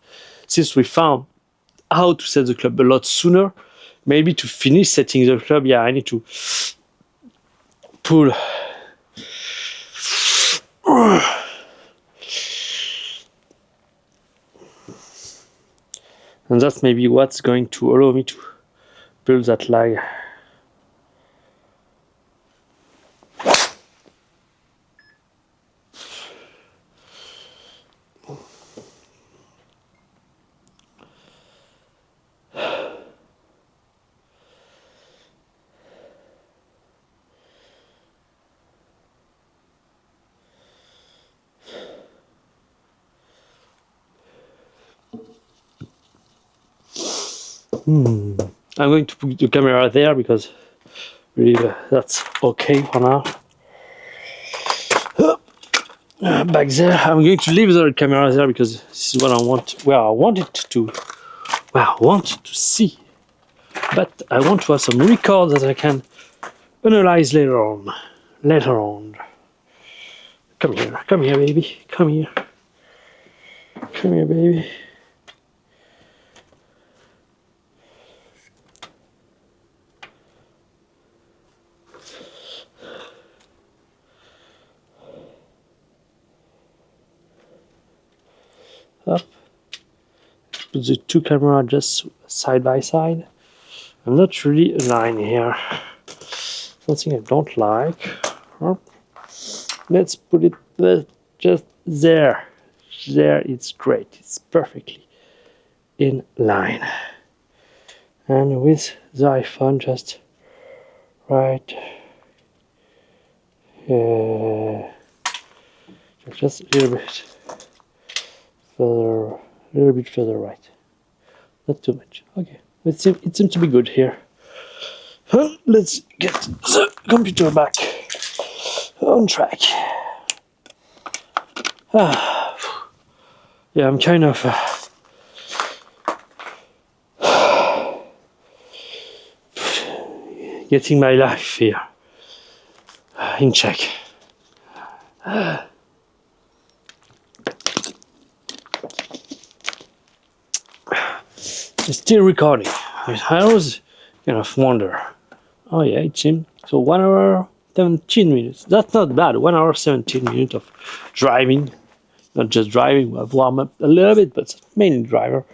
since we found how to set the club a lot sooner, maybe to finish setting the club, yeah, I need to pull. And that's maybe what's going to allow me to build that lag. I'm going to put the camera there because really that's okay for now. Back there, I'm going to leave the camera there because this is what I want. Well, I want it to. Well, I want to see, but I want to have some record that I can analyze later on. Later on. Come here, baby. Come here, baby. Up. Put the two cameras just side by side. I'm not really aligned here. Something I don't like. Let's put it just there. There, it's great. It's perfectly in line. And with the iPhone, just right. Just a little bit further. A little bit further right. Not too much. Okay. It seems to be good here. Let's get the computer back on track. Yeah, I'm kind of getting my life here in check. It's still recording. I was kind of wonder. Oh yeah, it seems so. 1 hour 17 minutes. That's not bad. 1 hour 17 minutes of driving. Not just driving. I've warmed up a little bit, but mainly driver.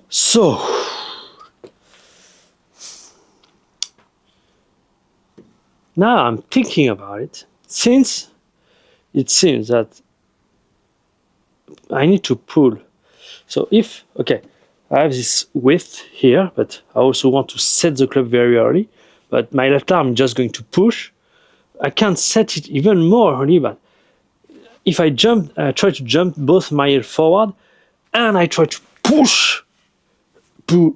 So now I'm thinking about it. Since it seems that I need to pull. So if, okay, I have this width here, but I also want to set the club very early. But my left arm is just going to push. I can't set it even more early, but if I jump, I try to jump both my heel forward and I try to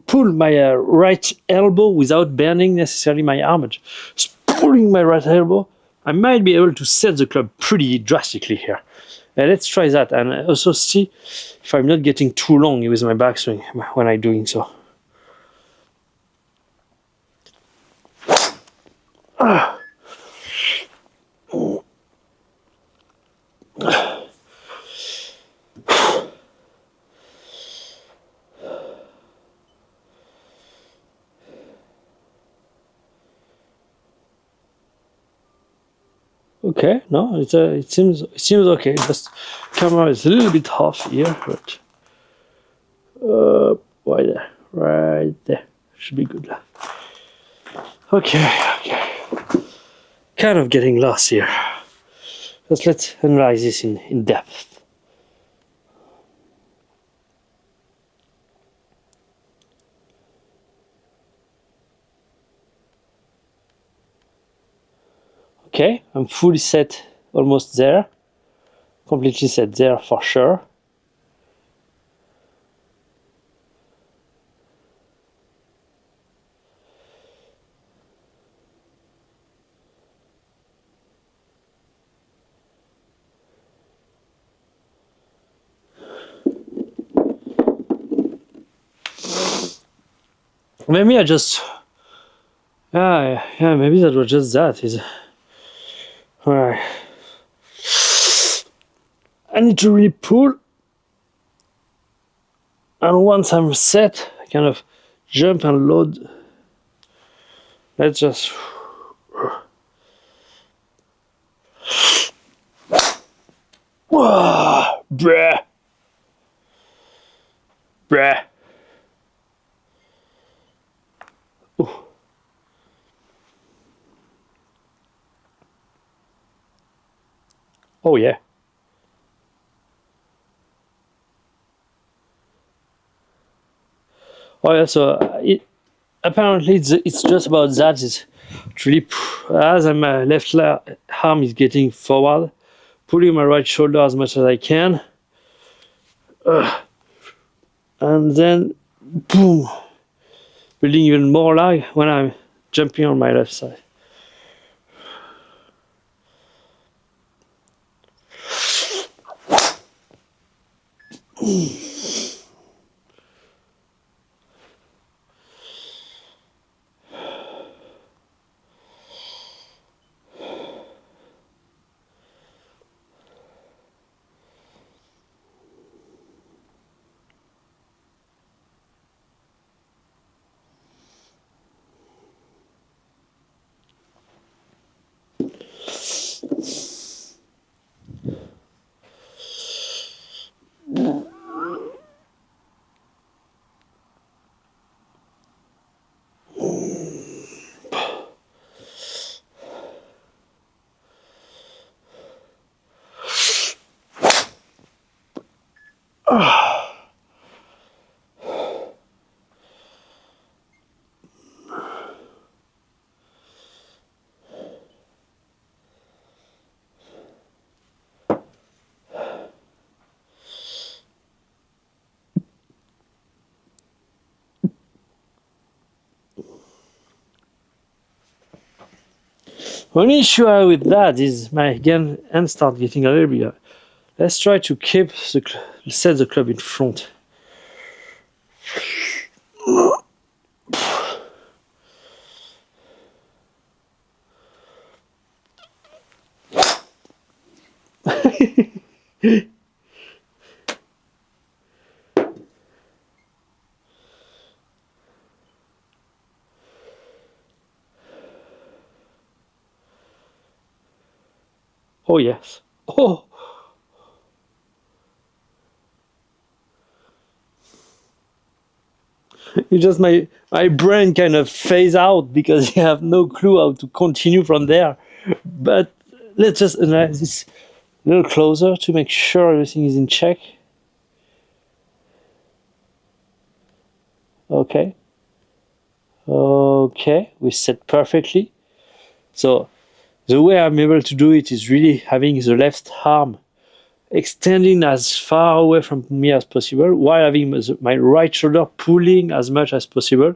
pull my right elbow without bending necessarily my arm. Just pulling my right elbow, I might be able to set the club pretty drastically here. Let's try that and also see if I'm not getting too long with my backswing when I'm doing so. Okay, no, it seems okay. Just camera is a little bit off here, but right there should be good. Okay. Kind of getting lost here. Let's analyze this in depth. Okay, I'm fully set, almost there. Completely set there for sure. Maybe I just, yeah, maybe that was just that. Alright. I need to really pull. And once I'm set, I kind of jump and load. Let's just. Bruh. Ooh. Oh yeah. Oh yeah. So apparently it's just about that. It's really as my left arm is getting forward, pulling my right shoulder as much as I can. And then, boom, building even more lag when I'm jumping on my left side. Only issue I have with that is my hand start getting a little bit. Let's try to keep set the club in front. Oh yes. Oh. It just my brain kind of phase out because you have no clue how to continue from there. But let's just analyze this a little closer to make sure everything is in check. Okay. Okay, we set perfectly. So the way I'm able to do it is really having the left arm extending as far away from me as possible while having my right shoulder pulling as much as possible,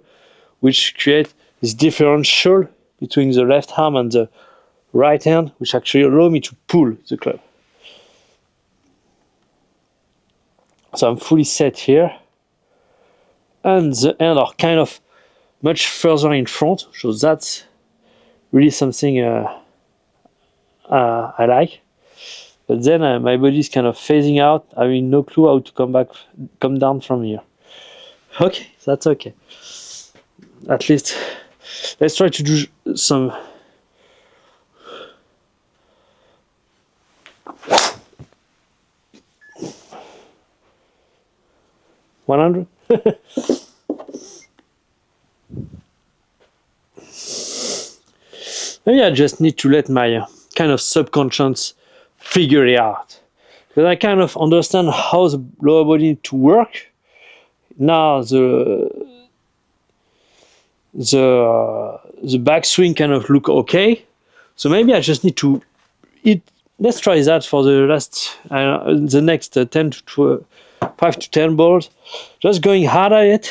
which creates this differential between the left arm and the right hand, which actually allow me to pull the club. So I'm fully set here. And the hands are kind of much further in front, so that's really something I like. But then my body is kind of phasing out, having no clue how to come down from here. Okay, that's okay. At least let's try to do some. $100. Maybe I just need to let my kind of subconscious figure it out, because I kind of understand how the lower body needs to work. Now the backswing kind of look okay, so maybe I just need to eat. Let's try that for the next 10 to 5 to 10 balls, just going hard at it,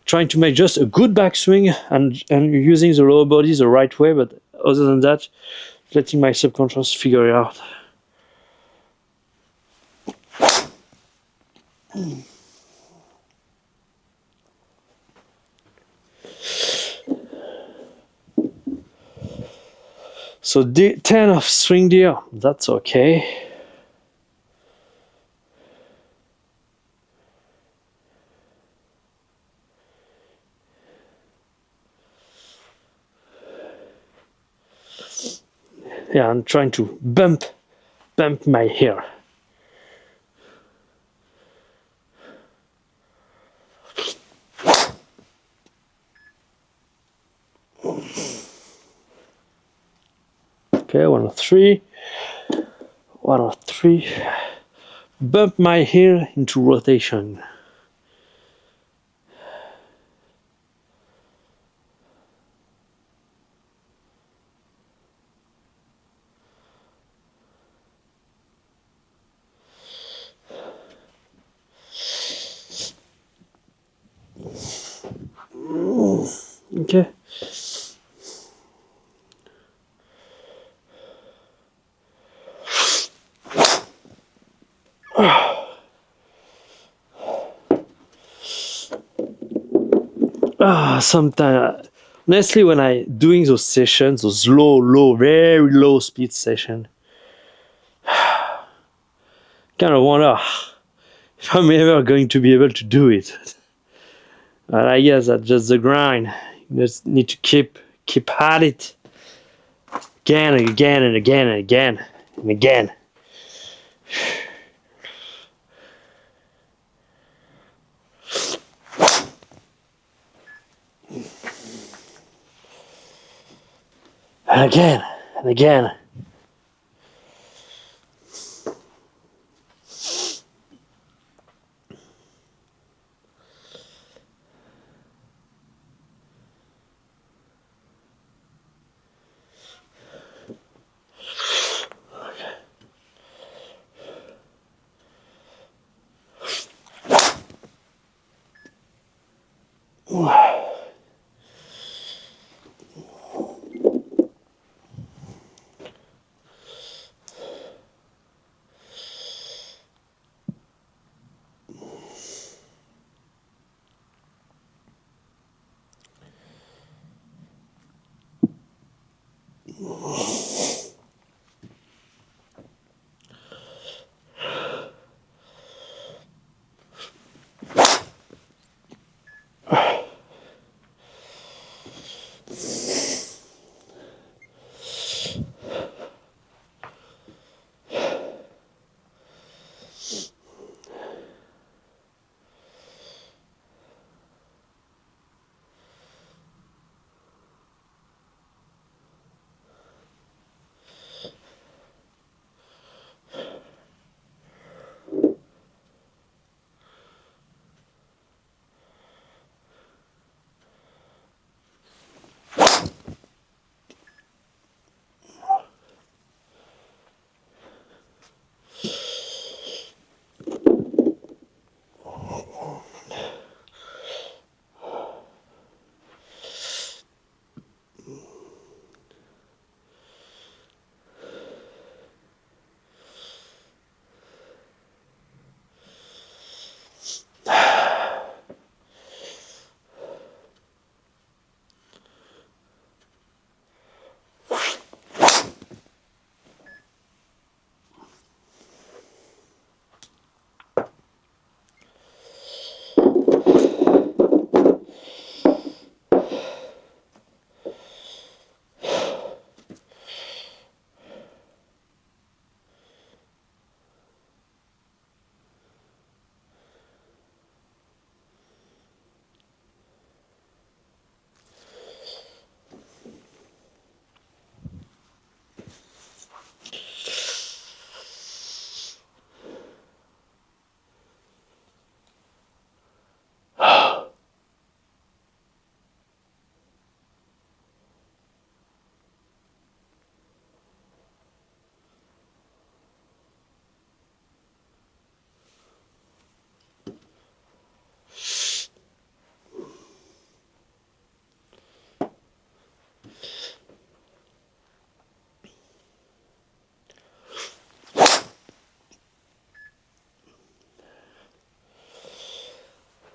trying to make just a good backswing and using the lower body the right way. But other than that, letting my subconscious figure it out. So 10 of swing deer, that's okay. Yeah, I'm trying to bump my hair. Okay, 103. 103. Bump my hair into rotation. Okay. Sometimes, honestly, when I doing those sessions, those low, very low speed session, kind of wonder if I'm ever going to be able to do it. But I guess that's just the grind. You just need to keep at it again and again and again and again and again. And again and again.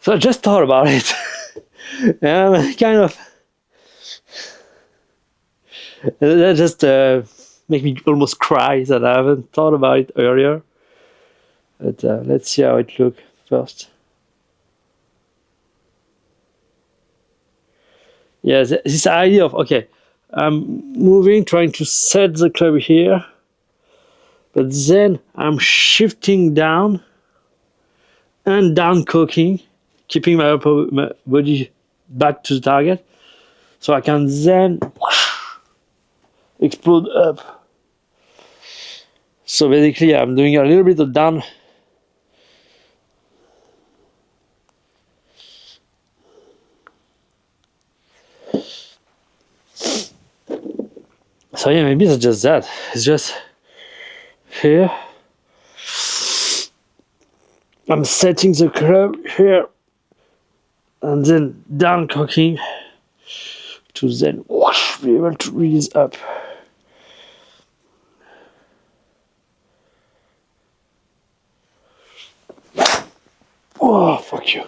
So I just thought about it. And kind of that just make me almost cry that I haven't thought about it earlier. But let's see how it looks first. Yeah, this idea of okay, I'm moving, trying to set the club here, but then I'm shifting down and down cocking, keeping my body back to the target, so I can then explode up. So basically, I'm doing a little bit of down. So yeah, maybe it's just that. It's just here. I'm setting the club here, and then down cocking, to then whoosh, be able to release up. Oh, fuck you.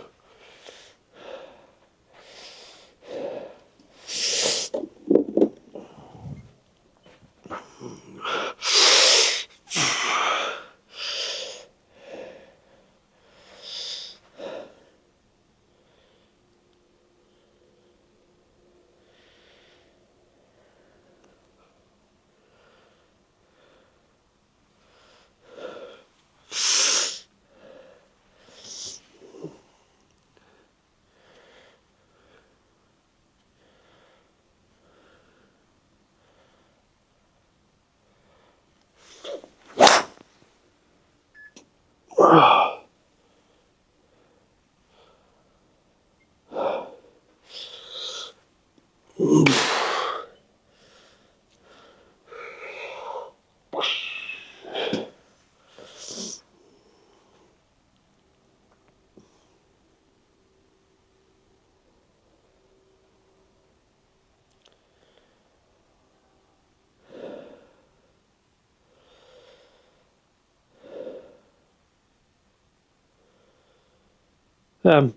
I'm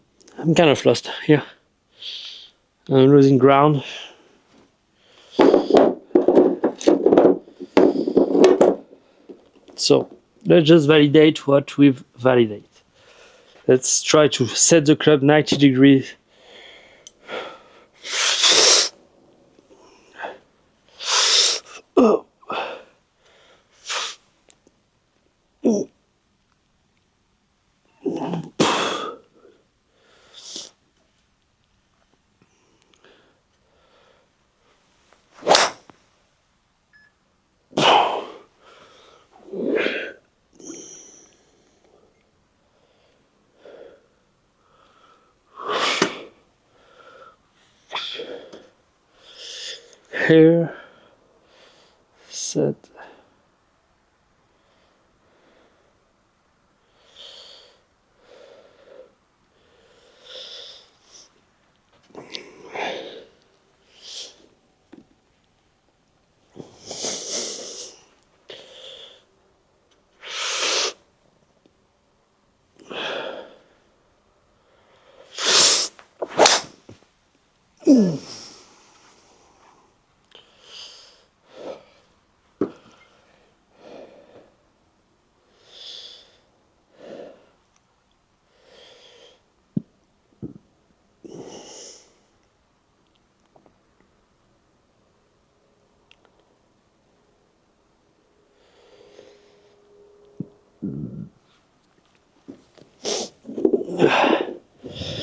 kind of lost here. I'm losing ground. So let's just validate what we've validated. Let's try to set the club 90 degrees. Oh. Here, set.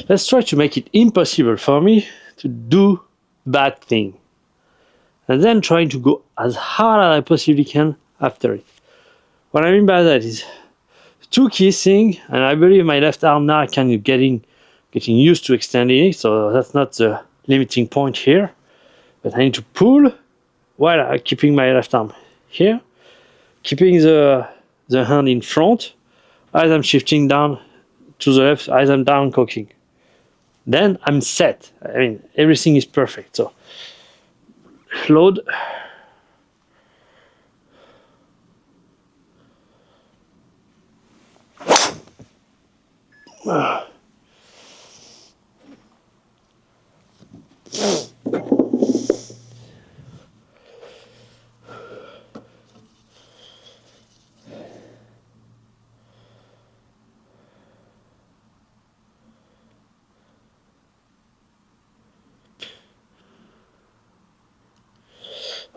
Let's try to make it impossible for me to do bad thing. And then trying to go as hard as I possibly can after it. What I mean by that is two key things, and I believe my left arm now kind of getting used to extending it, so that's not the limiting point here. But I need to pull while keeping my left arm here, keeping the hand in front as I'm shifting down to the left, as I'm down cocking. Then I'm set. I mean, everything is perfect. So load.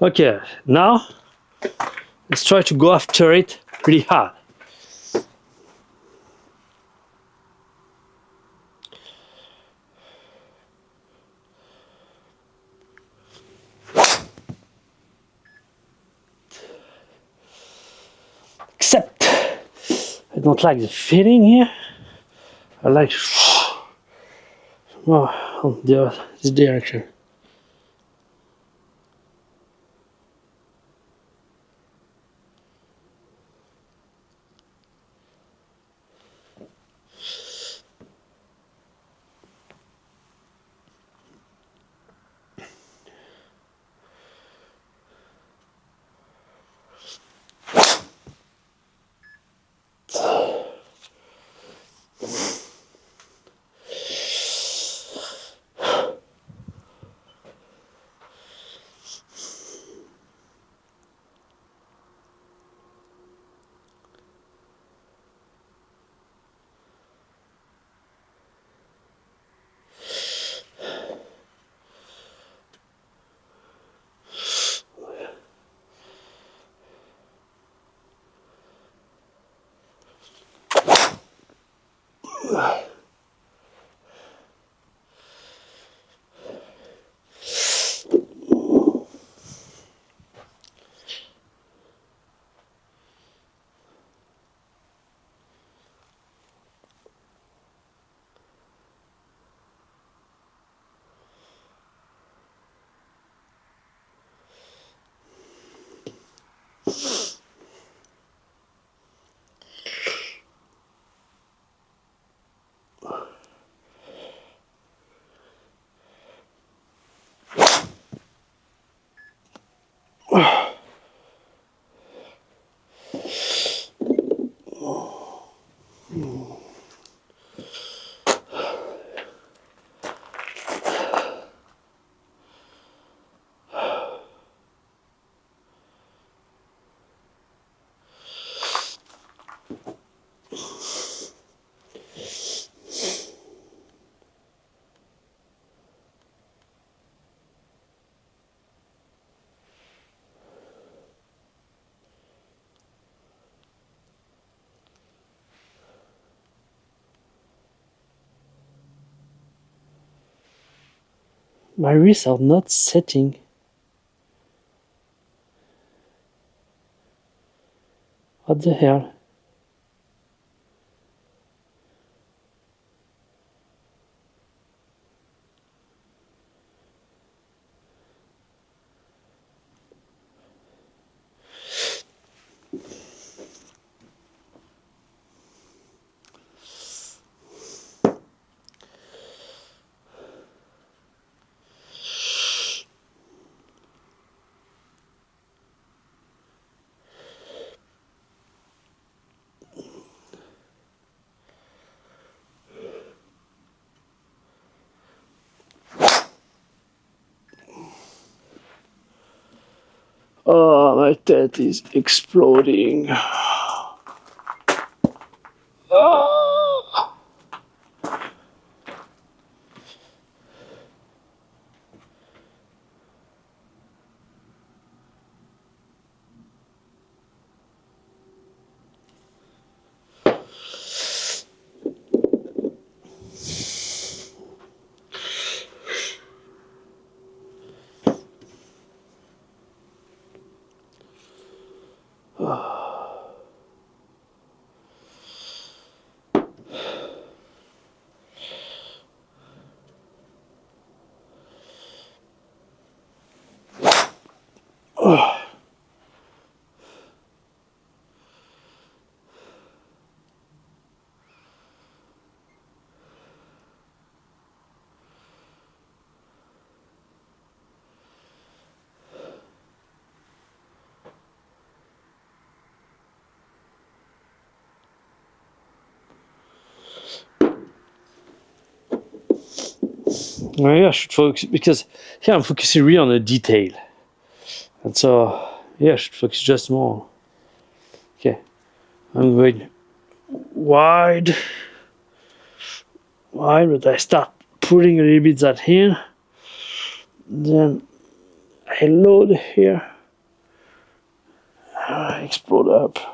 Okay, now let's try to go after it really hard. Except I don't like the feeling here. I like more on this direction. My wrists are not setting. What the hell? Oh, my head is exploding. Oh. Maybe I should focus because here I'm focusing really on the detail. And so, yeah, I should focus just more. Okay, I'm going wide, but I start pulling a little bit that here. Then I load here. I explode up.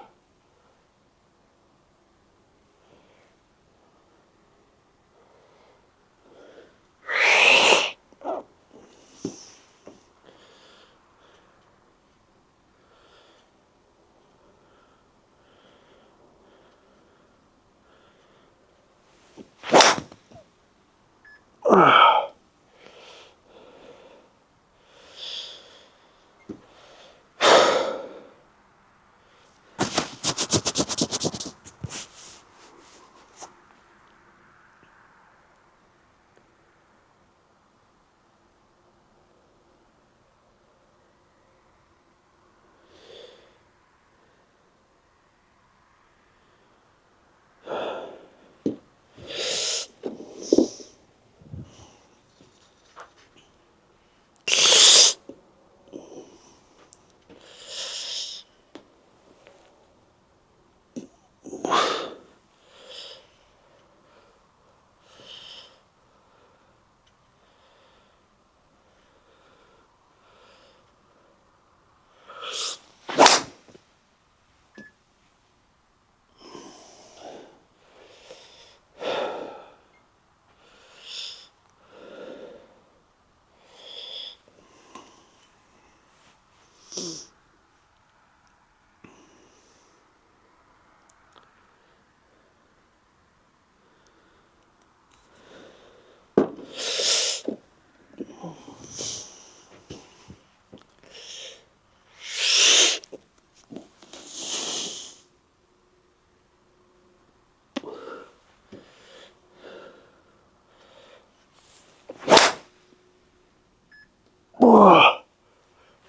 Oh,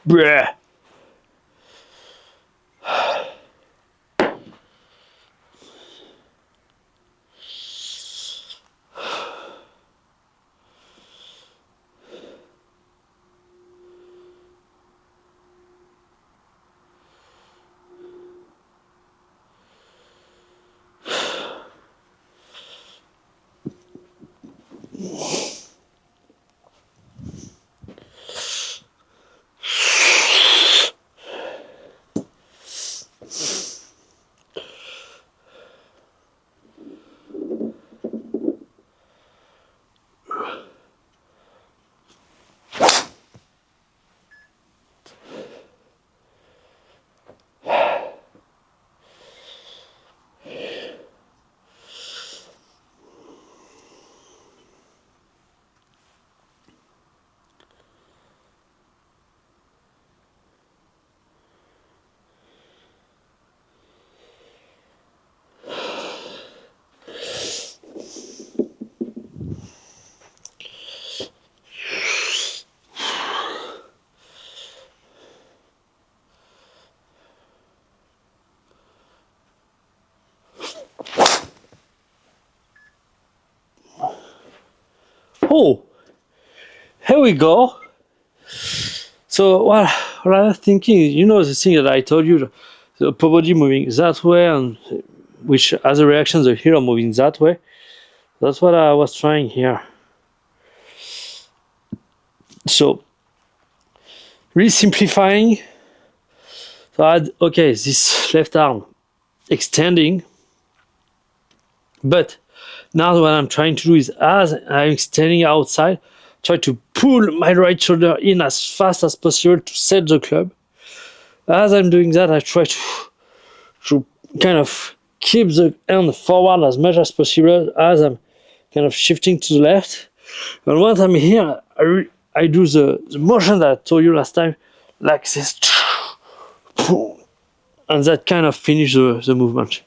bruh. Oh, here we go. So what I was thinking, the thing that I told you, the upper body moving that way, and which as a reaction, the hero moving that way. That's what I was trying here. So, really simplifying. So I had, okay, this left arm extending, but now what I'm trying to do is, as I'm extending outside, try to pull my right shoulder in as fast as possible to set the club. As I'm doing that, I try to kind of keep the hand forward as much as possible as I'm kind of shifting to the left. And once I'm here, I do the motion that I told you last time, like this. And that kind of finishes the movement.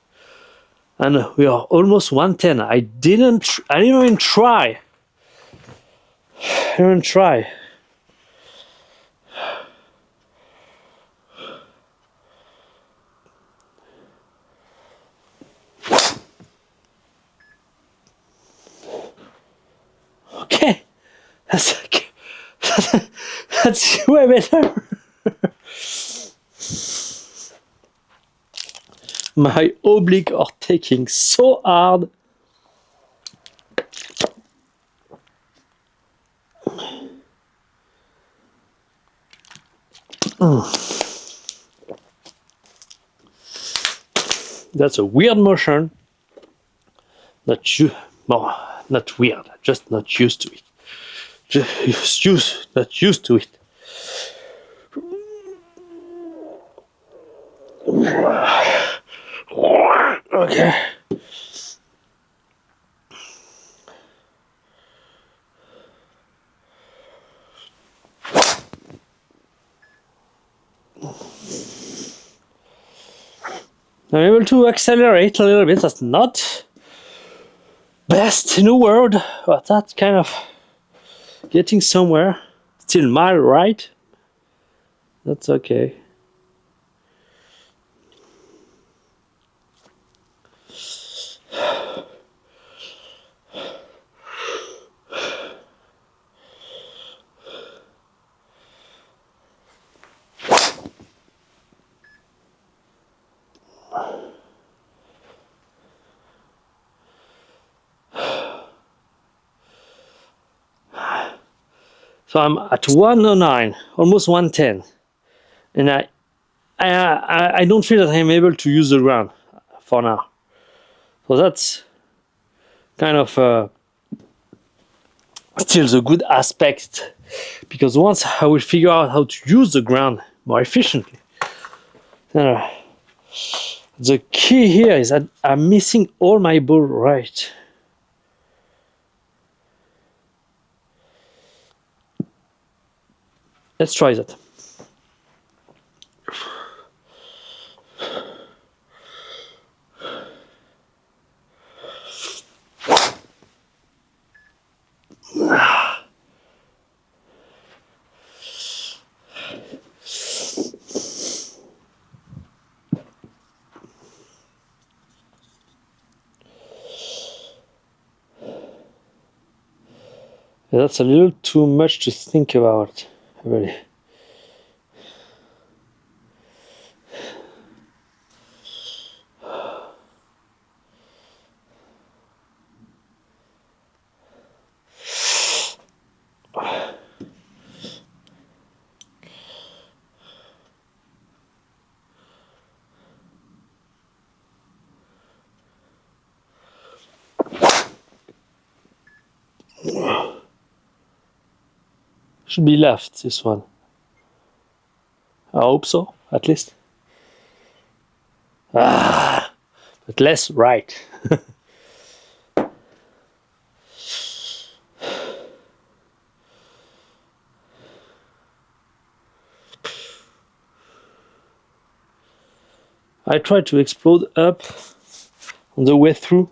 And we are almost 110. I didn't even try. I didn't try. Okay, that's way better. My oblique are taking so hard. That's a weird motion. Not weird. Just not used to it. Not used to it. Okay. I'm able to accelerate a little bit. That's not best in the world, but that's kind of getting somewhere. Still mile right. That's okay. So I'm at 109, almost 110, and I don't feel that I'm able to use the ground for now. So that's kind of still the good aspect, because once I will figure out how to use the ground more efficiently, the key here is that I'm missing all my ball right. Let's try that. That's a little too much to think about, really. Should be left, this one. I hope so, at least. But less right. I try to explode up on the way through,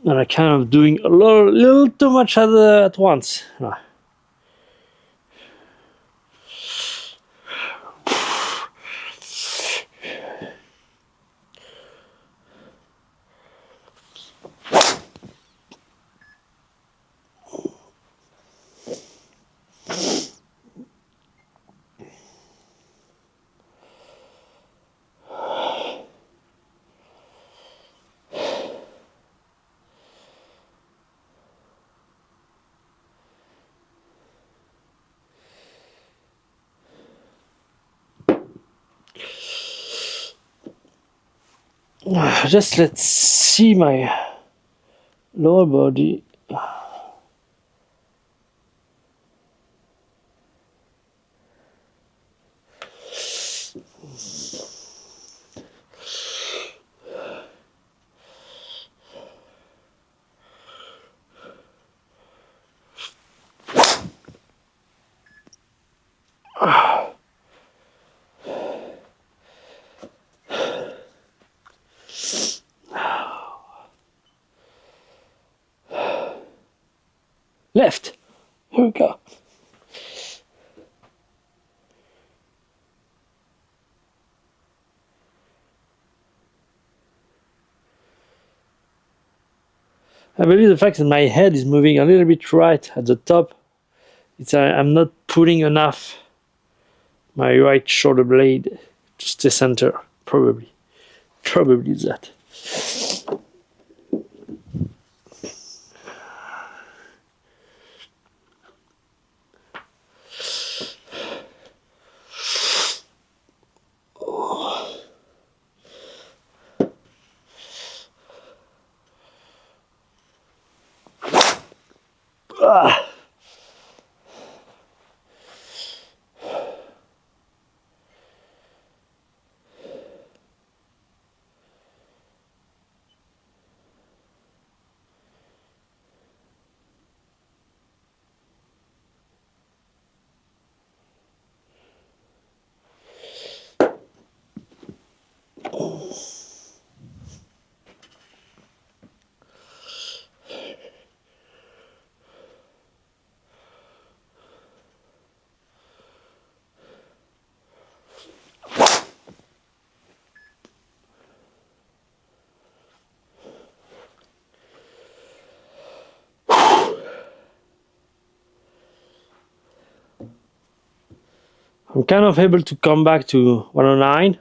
and I kind of doing a little too much at once. Just let's see my lower body. Left. Here we go. I believe the fact that my head is moving a little bit right at the top, I'm not pulling enough my right shoulder blade to stay center. Probably that. Ah. I'm kind of able to come back to 109.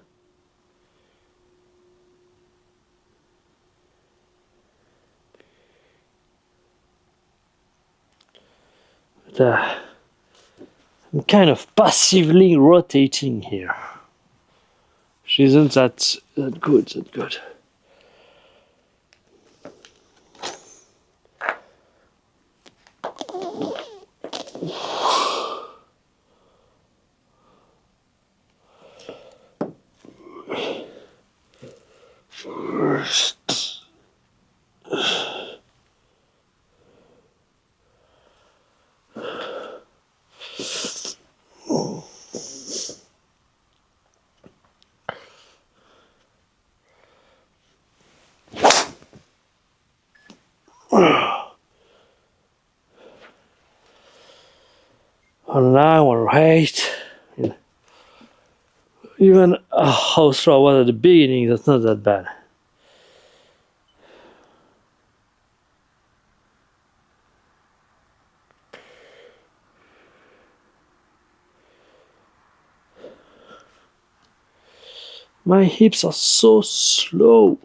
But, I'm kind of passively rotating here. Which isn't that good. On 9, 108. Even how slow I was at the beginning, that's not that bad. My hips are so slow.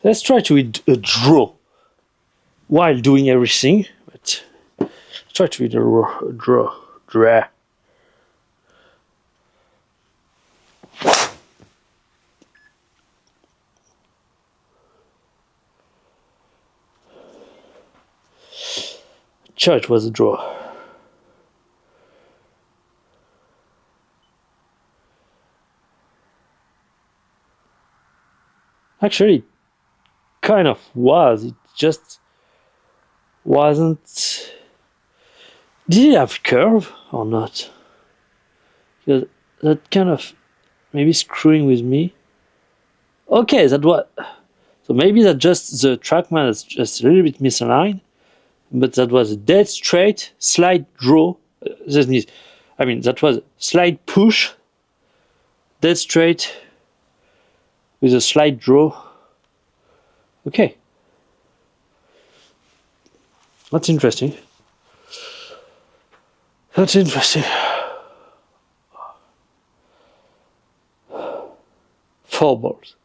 Let's try to draw while doing everything. But try to draw. Church was a draw. Actually, kind of was. It just wasn't. Did it have curve or not? Because that kind of maybe screwing with me. Okay, that what. So maybe that just the trackman is just a little bit misaligned, but that was a dead straight slide draw. That was slide push, dead straight with a slide draw. Okay. That's interesting. That's interesting. 4 balls.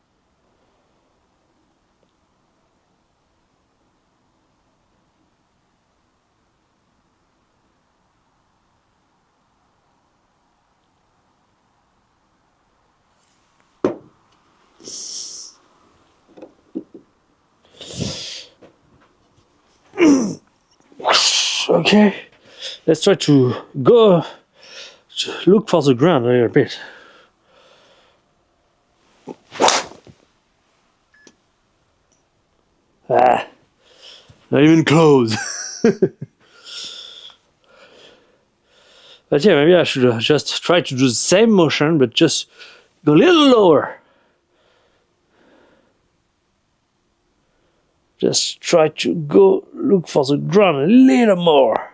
Okay, let's try to go look for the ground a little bit. Ah, not even close. But yeah, maybe I should just try to do the same motion, but just go a little lower. Just try to go look for the ground a little more.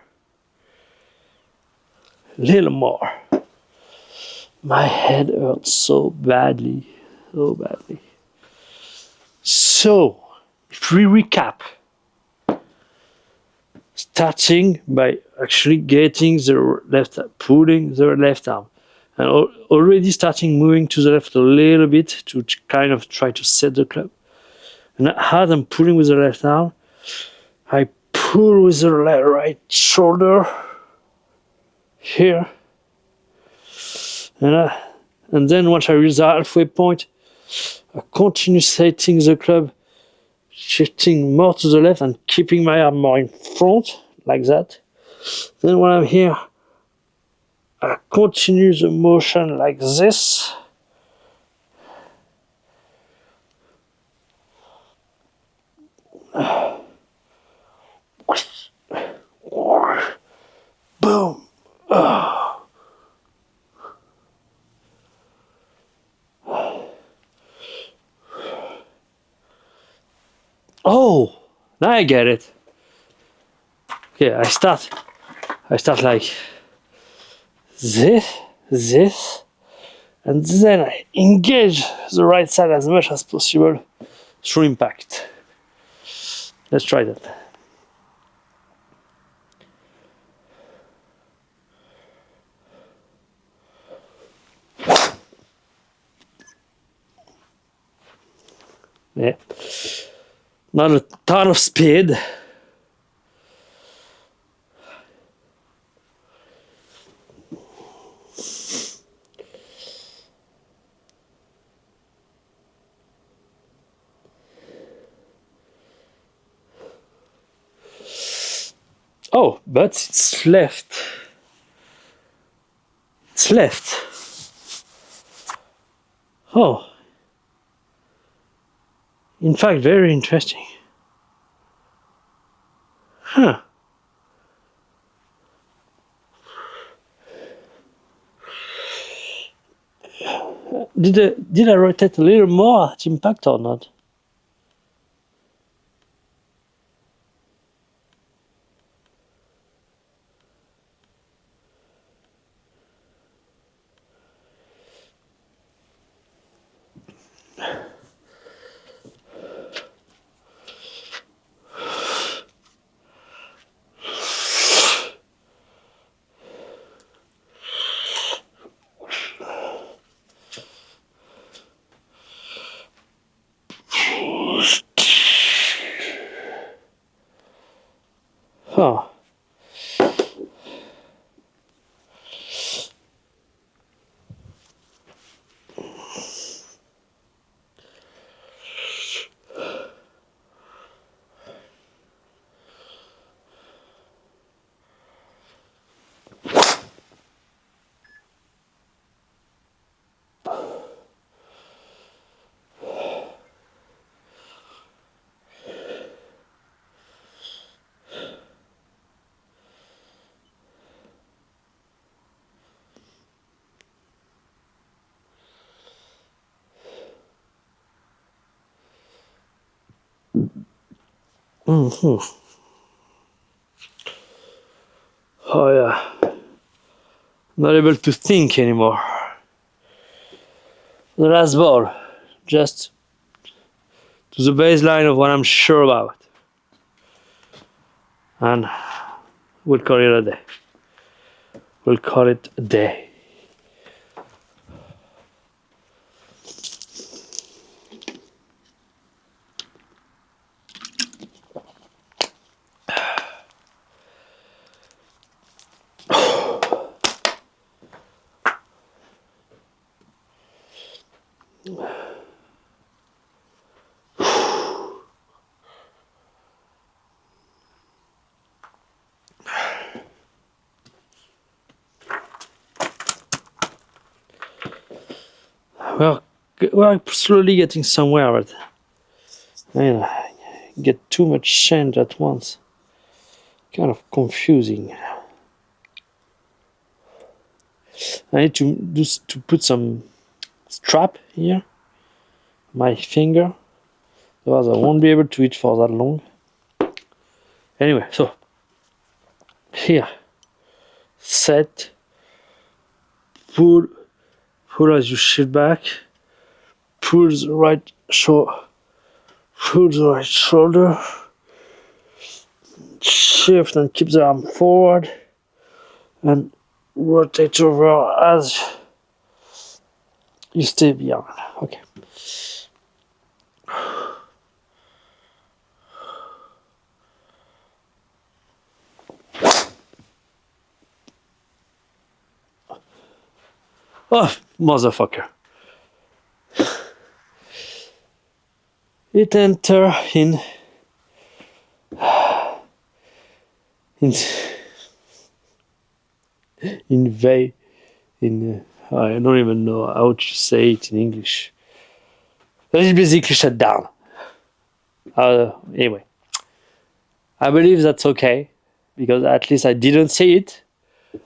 A little more. My head hurts so badly. So badly. So, if we recap, starting by actually getting the left, pulling the left arm, and already starting moving to the left a little bit to kind of try to set the club. And as I'm pulling with the left arm, I pull with the right shoulder here, and then once I reach the halfway point, I continue setting the club, shifting more to the left and keeping my arm more in front, like that. Then when I'm here, I continue the motion like this. Boom. Oh, now I get it. Okay, I start like this, and then I engage the right side as much as possible through impact. Let's try that. Yeah. Not a ton of speed. Oh, but it's left. It's left. Oh. In fact, very interesting. Huh. Did I rotate a little more at impact or not? Oh. Mm-hmm. Oh yeah. Not able to think anymore. The last ball. Just to the baseline of what I'm sure about. and we'll call it a day. We'll call it a day. We're slowly getting somewhere, but get too much change at once. Kind of confusing. I need to put some strap here, my finger, otherwise I won't be able to eat for that long. Anyway, so here, set, pull as you shift back, pull the right shoulder, shift and keep the arm forward, and rotate over as you stay behind. Okay. Oh, motherfucker. It enter in I don't even know how to say it in English. That is basically shut down. Anyway, I believe that's okay because at least I didn't say it.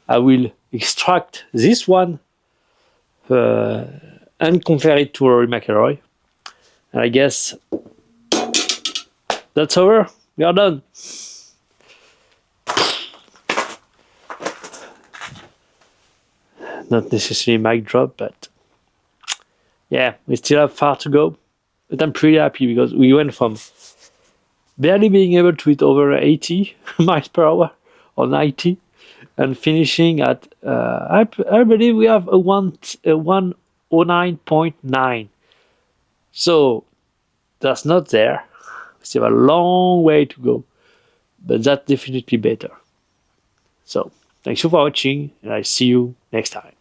I will extract this one and compare it to Rory McIlroy. And I guess that's over. We are done. Not necessarily mic drop, but yeah, we still have far to go. But I'm pretty happy because we went from barely being able to hit over 80 miles per hour or 90 and finishing at, I believe we have a 109.9. So that's not there. We still have a long way to go, but that's definitely better. So thanks for watching, and I see you next time.